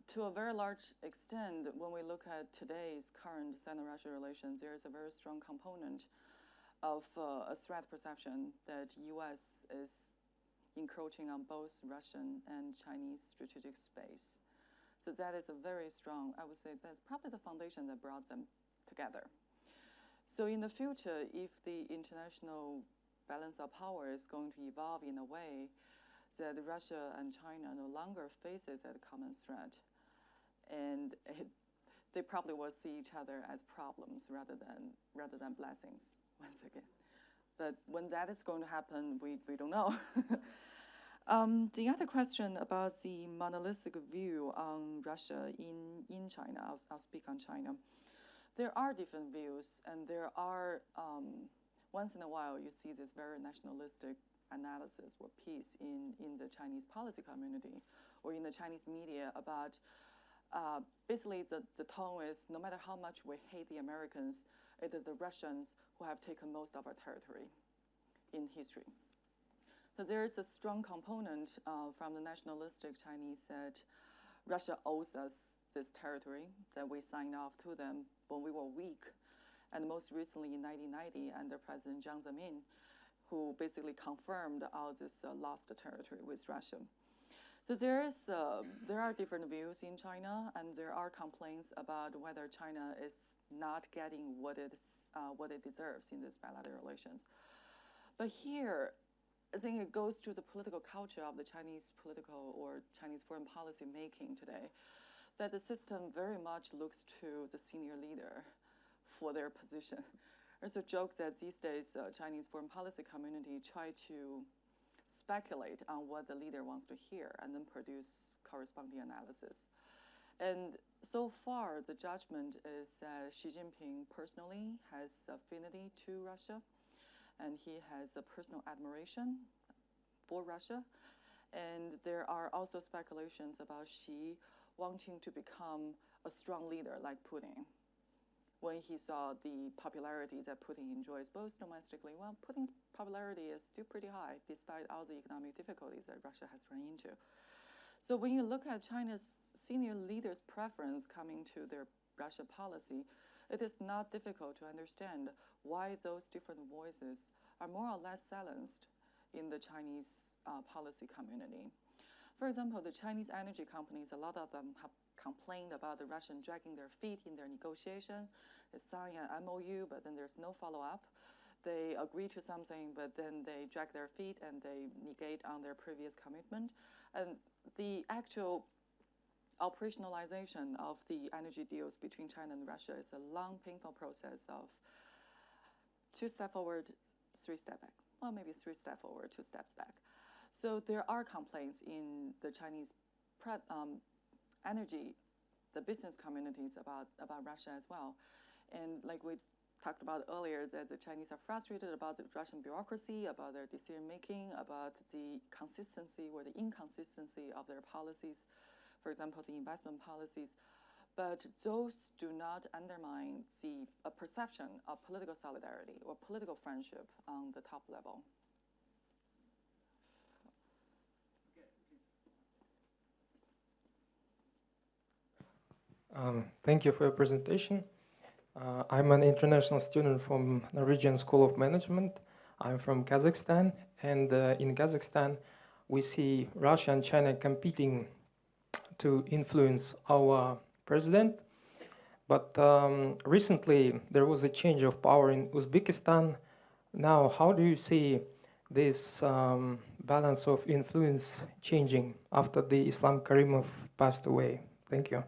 to a very large extent, when we look at today's current Sino-Russia relations, there is a very strong component of a threat perception that U.S. is encroaching on both Russian and Chinese strategic space. So that is a very strong, I would say that's probably the foundation that brought them together. So in the future, if the international balance of power is going to evolve in a way that Russia and China no longer faces a common threat, and they probably will see each other as problems rather than blessings, once again. But when that is going to happen, we don't know. The other question about the monolithic view on Russia in China, I'll speak on China. There are different views, and there are, once in a while, you see this very nationalistic analysis or piece in the Chinese policy community or in the Chinese media about basically the tone is no matter how much we hate the Americans, it is the Russians who have taken most of our territory in history. So there is a strong component from the nationalistic Chinese that Russia owes us this territory, that we signed off to them when we were weak. And most recently in 1990 under President Jiang Zemin, who basically confirmed all this lost territory with Russia. So there are different views in China, and there are complaints about whether China is not getting what it deserves in these bilateral relations. But here, I think it goes to the political culture of the Chinese political or Chinese foreign policy making today, that the system very much looks to the senior leader for their position. There's a joke that these days Chinese foreign policy community try to speculate on what the leader wants to hear and then produce corresponding analysis. And so far, the judgment is that Xi Jinping personally has affinity to Russia, and he has a personal admiration for Russia. And there are also speculations about Xi wanting to become a strong leader like Putin. When he saw the popularity that Putin enjoys both domestically, well, Putin's popularity is still pretty high despite all the economic difficulties that Russia has run into. So when you look at China's senior leaders' preference coming to their Russia policy, it is not difficult to understand why those different voices are more or less silenced in the Chinese policy community. For example, the Chinese energy companies, a lot of them have complained about the Russian dragging their feet in their negotiation. They sign an MOU, but then there's no follow-up. They agree to something, but then they drag their feet and they negate on their previous commitment. And the actual operationalization of the energy deals between China and Russia is a long, painful process of 2 steps forward, 3 steps back. Well, maybe 3 steps forward, 2 steps back. So there are complaints in the Chinese energy, the business communities about Russia as well. And like we talked about earlier, that the Chinese are frustrated about the Russian bureaucracy, about their decision making, about the consistency or the inconsistency of their policies, for example, the investment policies. But those do not undermine the perception of political solidarity or political friendship on the top level. Thank you for your presentation. I'm an international student from Norwegian School of Management. I'm from Kazakhstan, and in Kazakhstan, we see Russia and China competing to influence our president. But recently, there was a change of power in Uzbekistan. Now, how do you see this balance of influence changing after the Islam Karimov passed away? Thank you.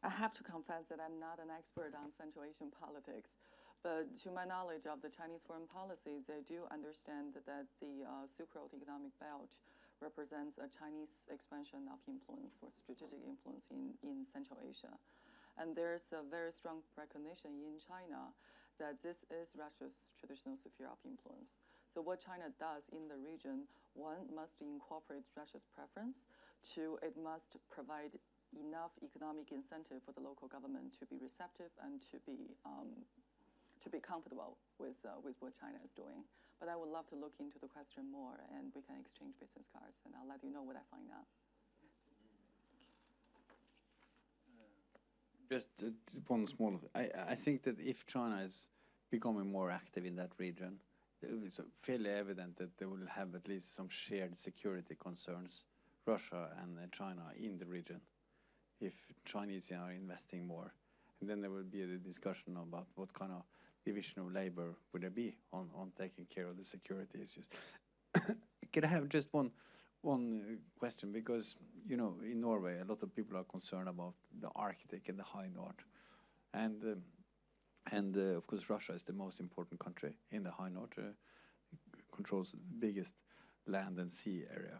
I have to confess that I'm not an expert on Central Asian politics, but to my knowledge of the Chinese foreign policy, they do understand that the Silk Road Economic Belt represents a Chinese expansion of influence or strategic influence in Central Asia. And there's a very strong recognition in China that this is Russia's traditional sphere of influence. So what China does in the region, one, must incorporate Russia's preference. Two, it must provide enough economic incentive for the local government to be receptive and to be comfortable with what China is doing. But I would love to look into the question more, and we can exchange business cards, and I'll let you know what I find out. Just one small. I think that if China is becoming more active in that region, it's fairly evident that they will have at least some shared security concerns, Russia and China in the region, if Chinese are investing more. And then there will be a discussion about what kind of division of labor would there be on taking care of the security issues. Could I have just one question? Because, you know, in Norway, a lot of people are concerned about the Arctic and the high north. And of course, Russia is the most important country in the high north, controls the biggest land and sea area.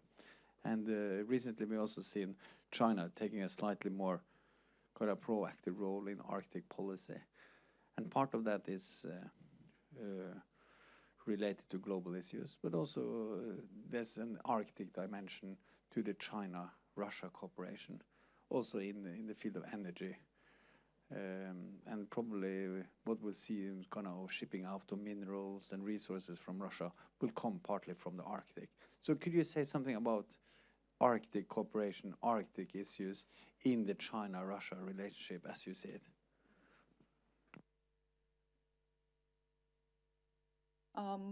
And recently we also seen China taking a slightly more kind of proactive role in Arctic policy. And part of that is related to global issues, but also there's an Arctic dimension to the China-Russia cooperation, also in the field of energy. And probably what we'll see in kind of shipping out of minerals and resources from Russia will come partly from the Arctic. So could you say something about Arctic cooperation, Arctic issues in the China-Russia relationship as you see it?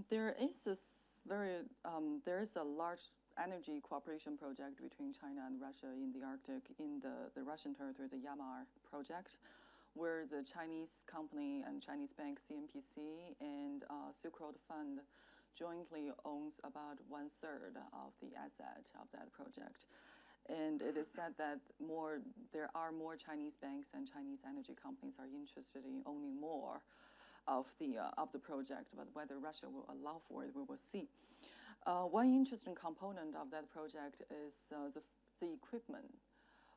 There is a large energy cooperation project between China and Russia in the Arctic, in the Russian territory, the Yamar project, where the Chinese company and Chinese bank CNPC and Silk Road Fund jointly owns about 1/3 of the asset of that project. And it is said that there are more Chinese banks and Chinese energy companies are interested in owning more of the project, but whether Russia will allow for it, we will see. One interesting component of that project is the equipment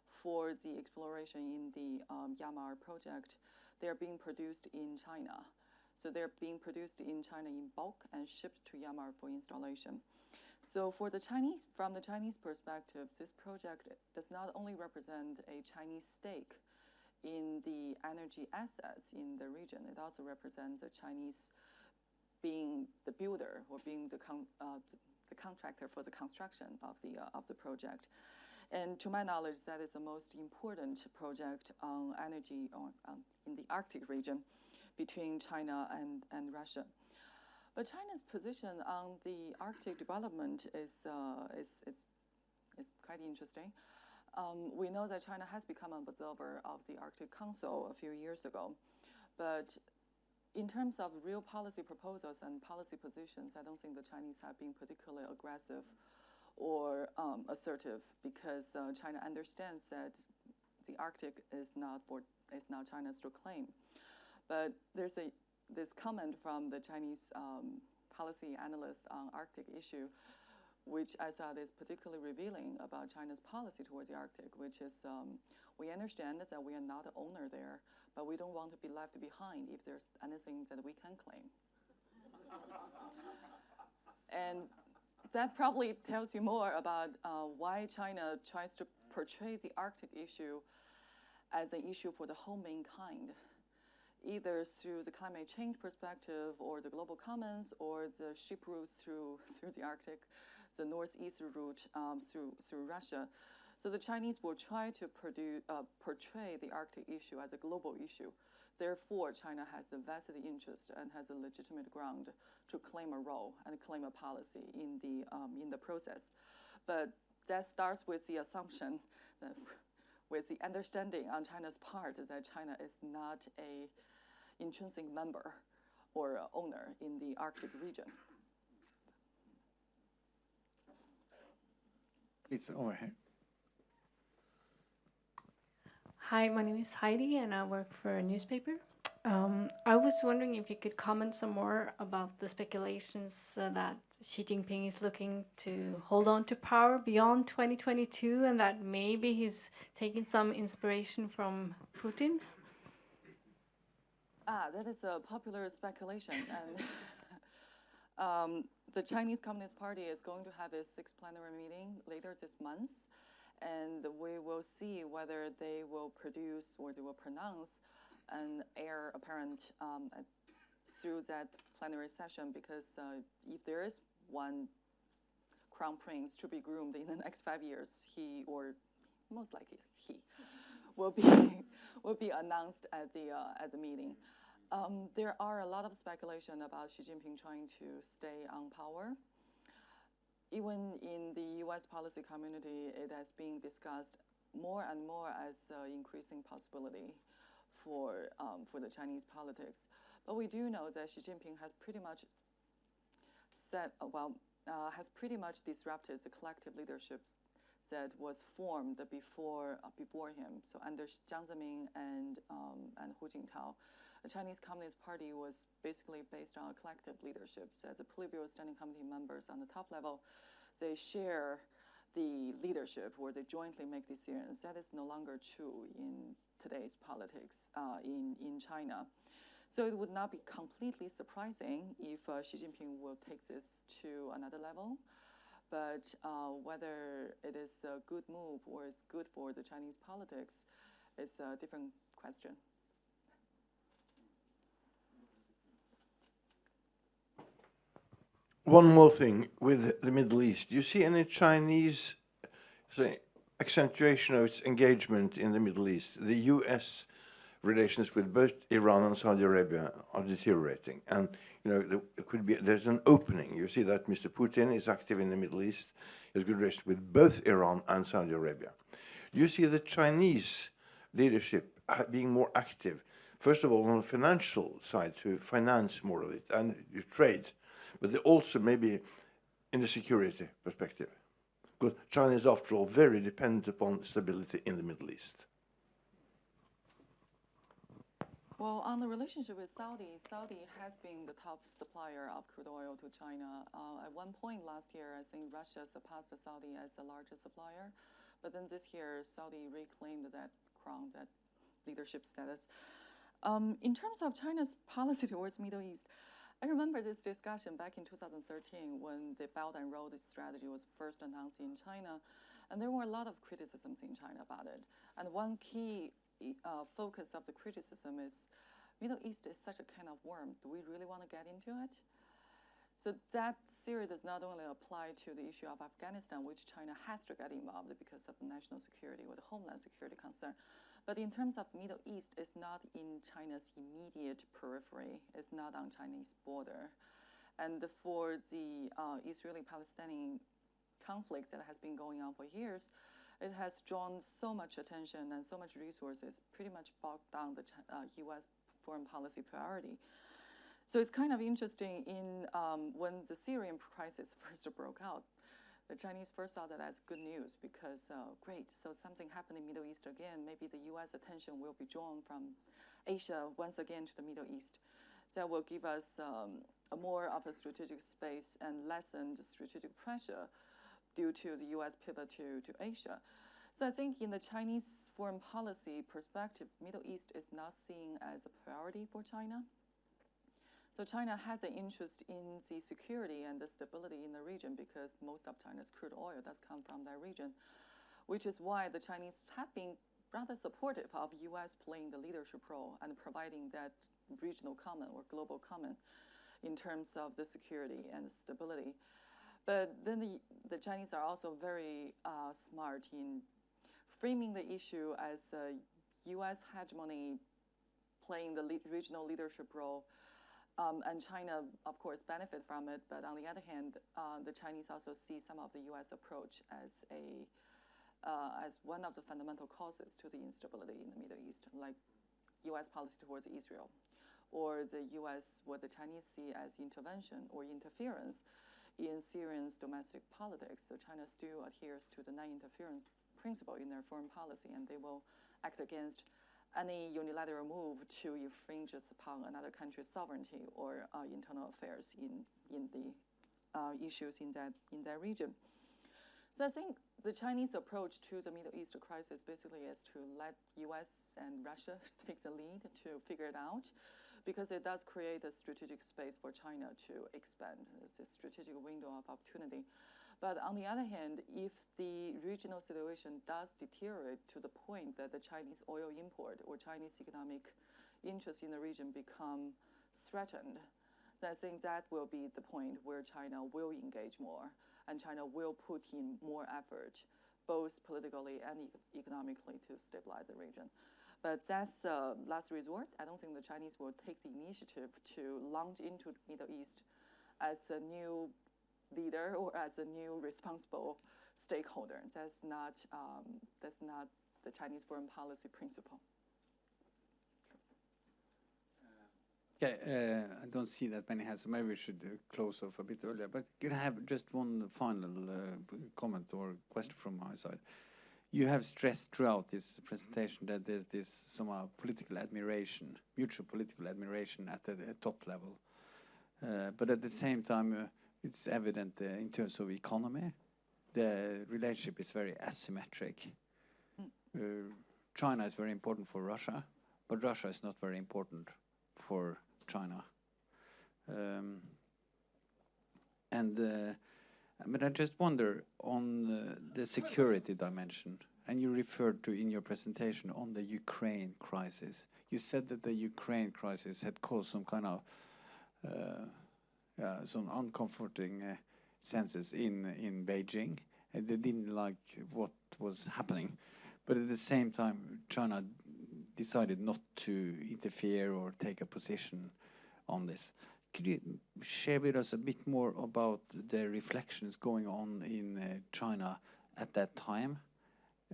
for the exploration in the Yamar project. They're being produced in China. So they're being produced in China in bulk and shipped to Yamar for installation. So from the Chinese perspective, this project does not only represent a Chinese stake in the energy assets in the region, it also represents the Chinese being the builder or being the contractor for the construction of the project. And to my knowledge, that is the most important project on energy in the Arctic region between China and Russia. But China's position on the Arctic development is quite interesting. We know that China has become an observer of the Arctic Council a few years ago, but in terms of real policy proposals and policy positions, I don't think the Chinese have been particularly aggressive or assertive, because China understands that the Arctic is not China's to claim. But there's this comment from the Chinese policy analyst on Arctic issue, which I thought is particularly revealing about China's policy towards the Arctic, which is we understand that we are not the owner there, but we don't want to be left behind if there's anything that we can claim. And that probably tells you more about why China tries to portray the Arctic issue as an issue for the whole mankind, either through the climate change perspective or the global commons or the ship routes through the Arctic, the northeast route through Russia. So the Chinese will try to portray the Arctic issue as a global issue. Therefore, China has a vested interest and has a legitimate ground to claim a role and claim a policy in the process. But that starts with the assumption, with the understanding on China's part that China is not an intrinsic member or owner in the Arctic region. It's over here. Hi, my name is Heidi, and I work for a newspaper. I was wondering if you could comment some more about the speculations that Xi Jinping is looking to hold on to power beyond 2022, and that maybe he's taking some inspiration from Putin. That is a popular speculation, and the Chinese Communist Party is going to have its 6th plenary meeting later this month. And we will see whether they will produce or they will pronounce an heir apparent through that plenary session, because if there is one crown prince to be groomed in the next 5 years, he, or most likely he, will be announced at the meeting. There are a lot of speculation about Xi Jinping trying to stay on power. Even in the U.S. policy community, it has been discussed more and more as an increasing possibility for the Chinese politics. But we do know that Xi Jinping has pretty much has pretty much disrupted the collective leadership that was formed before him. So under Jiang Zemin and Hu Jintao, the Chinese Communist Party was basically based on a collective leadership. So as the Politburo Standing Committee members on the top level, they share the leadership or they jointly make decisions. That is no longer true in today's politics in China. So it would not be completely surprising if Xi Jinping will take this to another level. But whether it is a good move or it's good for the Chinese politics is a different question. One more thing with the Middle East. Do you see any Chinese accentuation of its engagement in the Middle East? The U.S. relations with both Iran and Saudi Arabia are deteriorating, and there's an opening. You see that Mr. Putin is active in the Middle East. He has good relations with both Iran and Saudi Arabia. Do you see the Chinese leadership being more active, first of all on the financial side to finance more of it and trade, but also maybe in the security perspective? Because China is, after all, very dependent upon stability in the Middle East. Well, on the relationship with Saudi has been the top supplier of crude oil to China. At one point last year, I think Russia surpassed Saudi as the largest supplier. But then this year, Saudi reclaimed that crown, that leadership status. In terms of China's policy towards Middle East, I remember this discussion back in 2013 when the Belt and Road strategy was first announced in China. And there were a lot of criticisms in China about it. And one key focus of the criticism is Middle East is such a kind of worm. Do we really want to get into it? So that theory does not only apply to the issue of Afghanistan, which China has to get involved because of the national security or the homeland security concern, but in terms of Middle East, it's not in China's immediate periphery. It's not on Chinese border. And for the Israeli-Palestinian conflict that has been going on for years, it has drawn so much attention and so much resources, pretty much bogged down the U.S. foreign policy priority. So it's kind of interesting when the Syrian crisis first broke out, the Chinese first saw that as good news because, great, so something happened in Middle East again. Maybe the U.S. attention will be drawn from Asia once again to the Middle East. That will give us a more of a strategic space and lessen the strategic pressure due to the U.S. pivot to Asia. So I think in the Chinese foreign policy perspective, Middle East is not seen as a priority for China. So China has an interest in the security and the stability in the region because most of China's crude oil does come from that region, which is why the Chinese have been rather supportive of U.S. playing the leadership role and providing that regional comment or global comment in terms of the security and the stability. But then the Chinese are also very smart in framing the issue as a U.S. hegemony playing the regional leadership role. And China, of course, benefit from it. But on the other hand, the Chinese also see some of the U.S. approach as one of the fundamental causes to the instability in the Middle East, like U.S. policy towards Israel, or the U.S. what the Chinese see as intervention or interference in Syrian's domestic politics. So China still adheres to the non-interference principle in their foreign policy, and they will act against any unilateral move to infringe upon another country's sovereignty or internal affairs in the issues in that region. So I think the Chinese approach to the Middle East crisis basically is to let U.S. and Russia take the lead to figure it out, because it does create a strategic space for China to expand. It's a strategic window of opportunity. But on the other hand, if the regional situation does deteriorate to the point that the Chinese oil import or Chinese economic interests in the region become threatened, then I think that will be the point where China will engage more, and China will put in more effort, both politically and economically, to stabilize the region. But that's last resort. I don't think the Chinese will take the initiative to launch into the Middle East as a new leader or as a new responsible stakeholder. That's not the Chinese foreign policy principle. Okay, I don't see that many hands, so maybe we should close off a bit earlier. But can I have just one final comment or question from my side? You have stressed throughout this presentation that there's this somehow political admiration, mutual political admiration at the top level. But at the same time, it's evident in terms of economy, the relationship is very asymmetric. China is very important for Russia, but Russia is not very important for China. But I just wonder on the security dimension, and you referred to in your presentation on the Ukraine crisis. You said that the Ukraine crisis had caused some kind of some uncomforting senses in Beijing, and they didn't like what was happening. But at the same time, China decided not to interfere or take a position on this. Could you share with us a bit more about the reflections going on in China at that time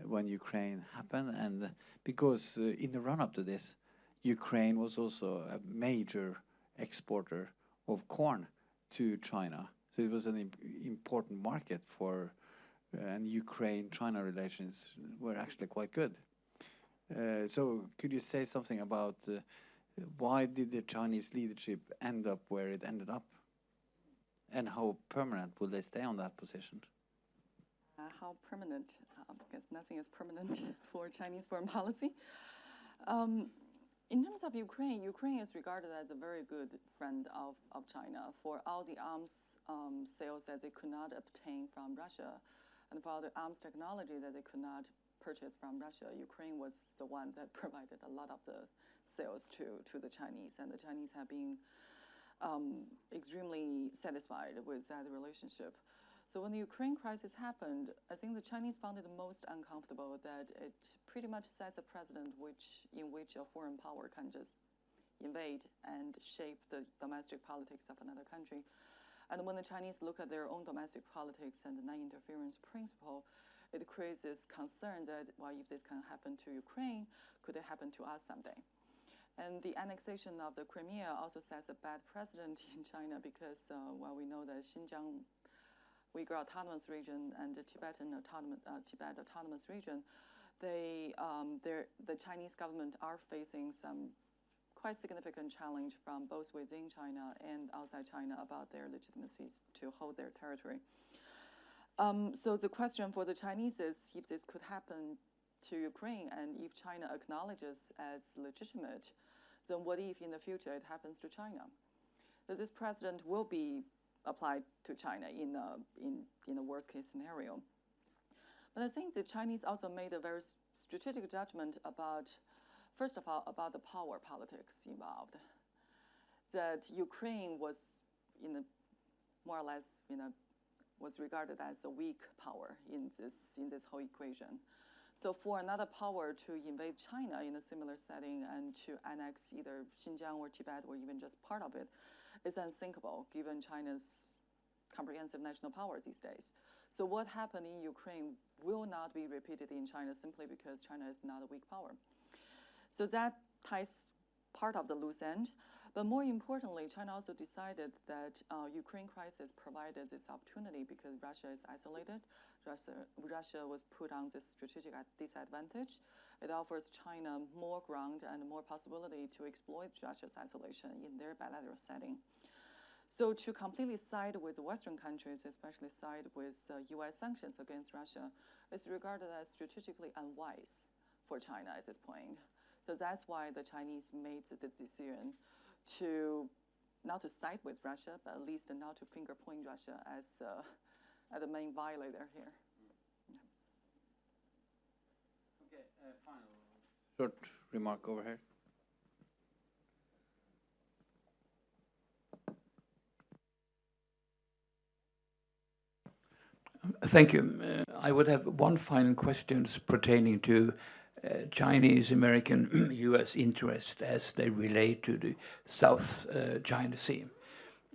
when Ukraine happened? And because in the run-up to this, Ukraine was also a major exporter of corn to China. So it was an important market for, and Ukraine-China relations were actually quite good. So could you say something about why did the Chinese leadership end up where it ended up? And how permanent will they stay on that position? How permanent? Because nothing is permanent for Chinese foreign policy. In terms of Ukraine, Ukraine is regarded as a very good friend of China for all the arms sales that they could not obtain from Russia, and for all the arms technology that they could not purchase from Russia. Ukraine was the one that provided a lot of the sales to the Chinese, and the Chinese have been extremely satisfied with that relationship. So when the Ukraine crisis happened, I think the Chinese found it most uncomfortable that it pretty much sets a precedent in which a foreign power can just invade and shape the domestic politics of another country. And when the Chinese look at their own domestic politics and the non-interference principle, it creates this concern that, well, if this can happen to Ukraine, could it happen to us someday? And the annexation of the Crimea also sets a bad precedent in China because, well, we know that Xinjiang Uyghur Autonomous Region and the Tibet Autonomous Region, the Chinese government are facing some quite significant challenge from both within China and outside China about their legitimacy to hold their territory. So the question for the Chinese is if this could happen to Ukraine and if China acknowledges as legitimate, then what if in the future it happens to China? So this precedent will be applied to China in a worst case scenario. But I think the Chinese also made a very strategic judgment about, first of all, about the power politics involved. That Ukraine was more or less was regarded as a weak power in this whole equation. So for another power to invade China in a similar setting and to annex either Xinjiang or Tibet or even just part of it is unthinkable given China's comprehensive national power these days. So what happened in Ukraine will not be repeated in China simply because China is not a weak power. So that ties part of the loose end. But more importantly, China also decided that Ukraine crisis provided this opportunity because Russia is isolated. Russia was put on this strategic disadvantage. It offers China more ground and more possibility to exploit Russia's isolation in their bilateral setting. So to completely side with Western countries, especially side with U.S. sanctions against Russia, is regarded as strategically unwise for China at this point. So that's why the Chinese made the decision to not to side with Russia, but at least not to finger point Russia as the main violator here. Okay, final short remark over here. Thank you. I would have one final question pertaining to Chinese, American, U.S. interest as they relate to the South China Sea.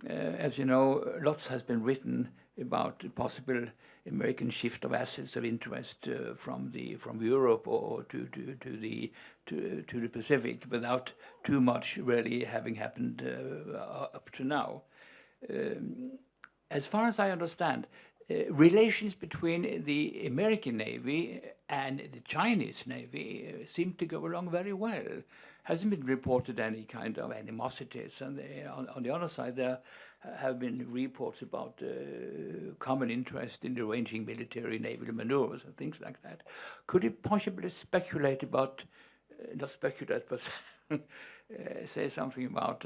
As you know, lots has been written about the possible American shift of assets of interest from Europe or to the Pacific, without too much really having happened up to now. As far as I understand, relations between the American Navy and the Chinese Navy seem to go along very well. Hasn't been reported any kind of animosities. And on the other side, there have been reports about common interest in arranging military naval maneuvers and things like that. Could you possibly speculate about, not speculate, but say something about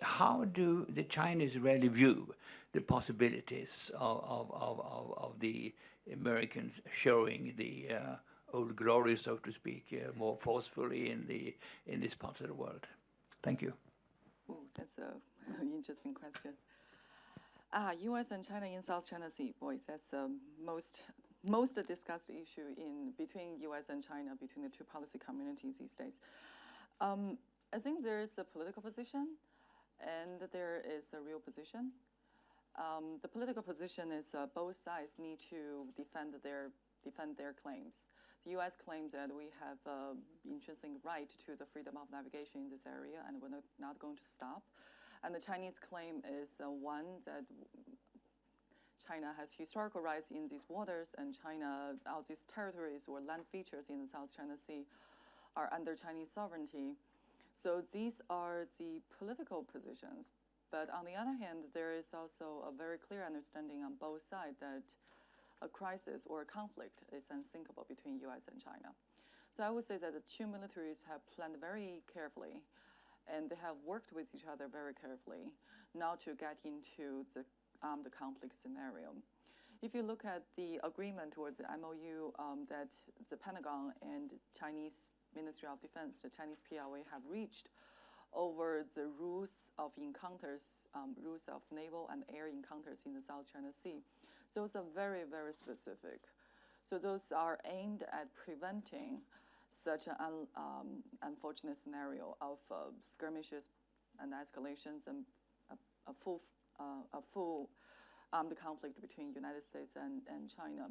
how do the Chinese really view the possibilities of the Americans showing the old glory, so to speak, more forcefully in this part of the world? Thank you. Ooh, that's an interesting question. U.S. and China in South China Sea, boy, that's the most discussed issue between U.S. and China, between the two policy communities these days. I think there is a political position, and there is a real position. The political position is both sides need to defend their claims. The U.S. claims that we have intrinsic right to the freedom of navigation in this area, and we're not going to stop. And the Chinese claim is one that China has historical rights in these waters, and all these territories or land features in the South China Sea are under Chinese sovereignty. So these are the political positions. But on the other hand, there is also a very clear understanding on both sides that a crisis or a conflict is unthinkable between U.S. and China. So I would say that the two militaries have planned very carefully, and they have worked with each other very carefully now to get into the armed conflict scenario. If you look at the agreement towards the MOU that the Pentagon and Chinese Ministry of Defense, the Chinese PLA, have reached over the rules of encounters, rules of naval and air encounters in the South China Sea, those are very, very specific. So those are aimed at preventing such an unfortunate scenario of skirmishes and escalations and a full armed conflict between United States and China.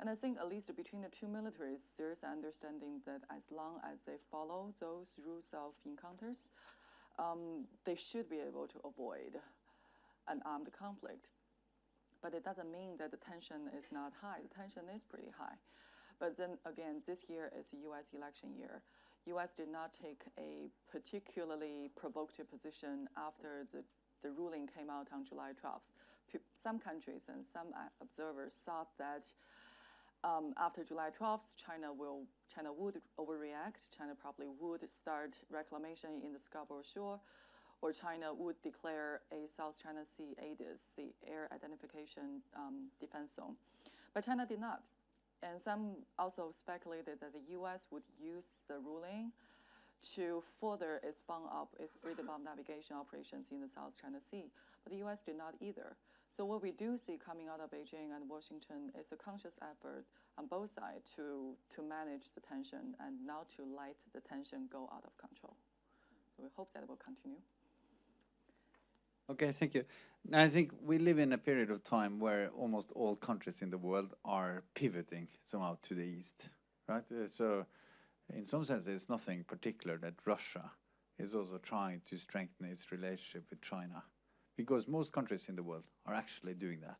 And I think at least between the two militaries, there is an understanding that as long as they follow those rules of encounters, they should be able to avoid an armed conflict. But it doesn't mean that the tension is not high. The tension is pretty high. But then again, this year is a U.S. election year. U.S. did not take a particularly provocative position after the ruling came out on July 12th. Some countries and some observers thought that after July 12th, China would overreact. China probably would start reclamation in the Scarborough Shoal, or China would declare a South China Sea ADIZ, the Air Identification Defense Zone. But China did not. And some also speculated that the U.S. would use the ruling to further fund up its freedom of navigation operations in the South China Sea. But the U.S. did not either. So what we do see coming out of Beijing and Washington is a conscious effort on both sides to manage the tension and not to let the tension go out of control. So we hope that will continue. Okay, thank you. I think we live in a period of time where almost all countries in the world are pivoting somehow to the east, right? So in some sense, there's nothing particular that Russia is also trying to strengthen its relationship with China, because most countries in the world are actually doing that.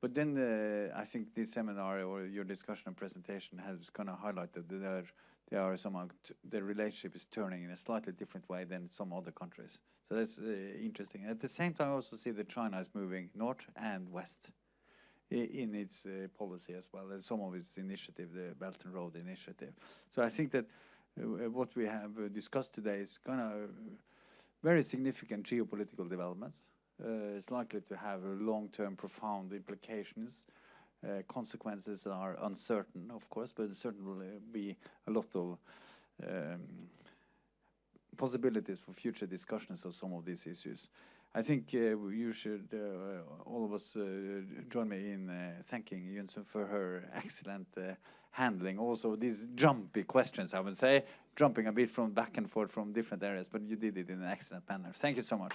But then I think this seminar or your discussion and presentation has kind of highlighted that there are somehow the relationship is turning in a slightly different way than some other countries. So that's interesting. At the same time, I also see that China is moving north and west in its policy as well as some of its initiative, the Belt and Road Initiative. So I think that what we have discussed today is kind of very significant geopolitical developments. It's likely to have long-term profound implications. Consequences are uncertain, of course, but there certainly will be a lot of possibilities for future discussions of some of these issues. I think you should, all of us, join me in thanking Yunsun for her excellent handling. Also, these jumpy questions, I would say, jumping a bit from back and forth from different areas, but you did it in an excellent manner. Thank you so much.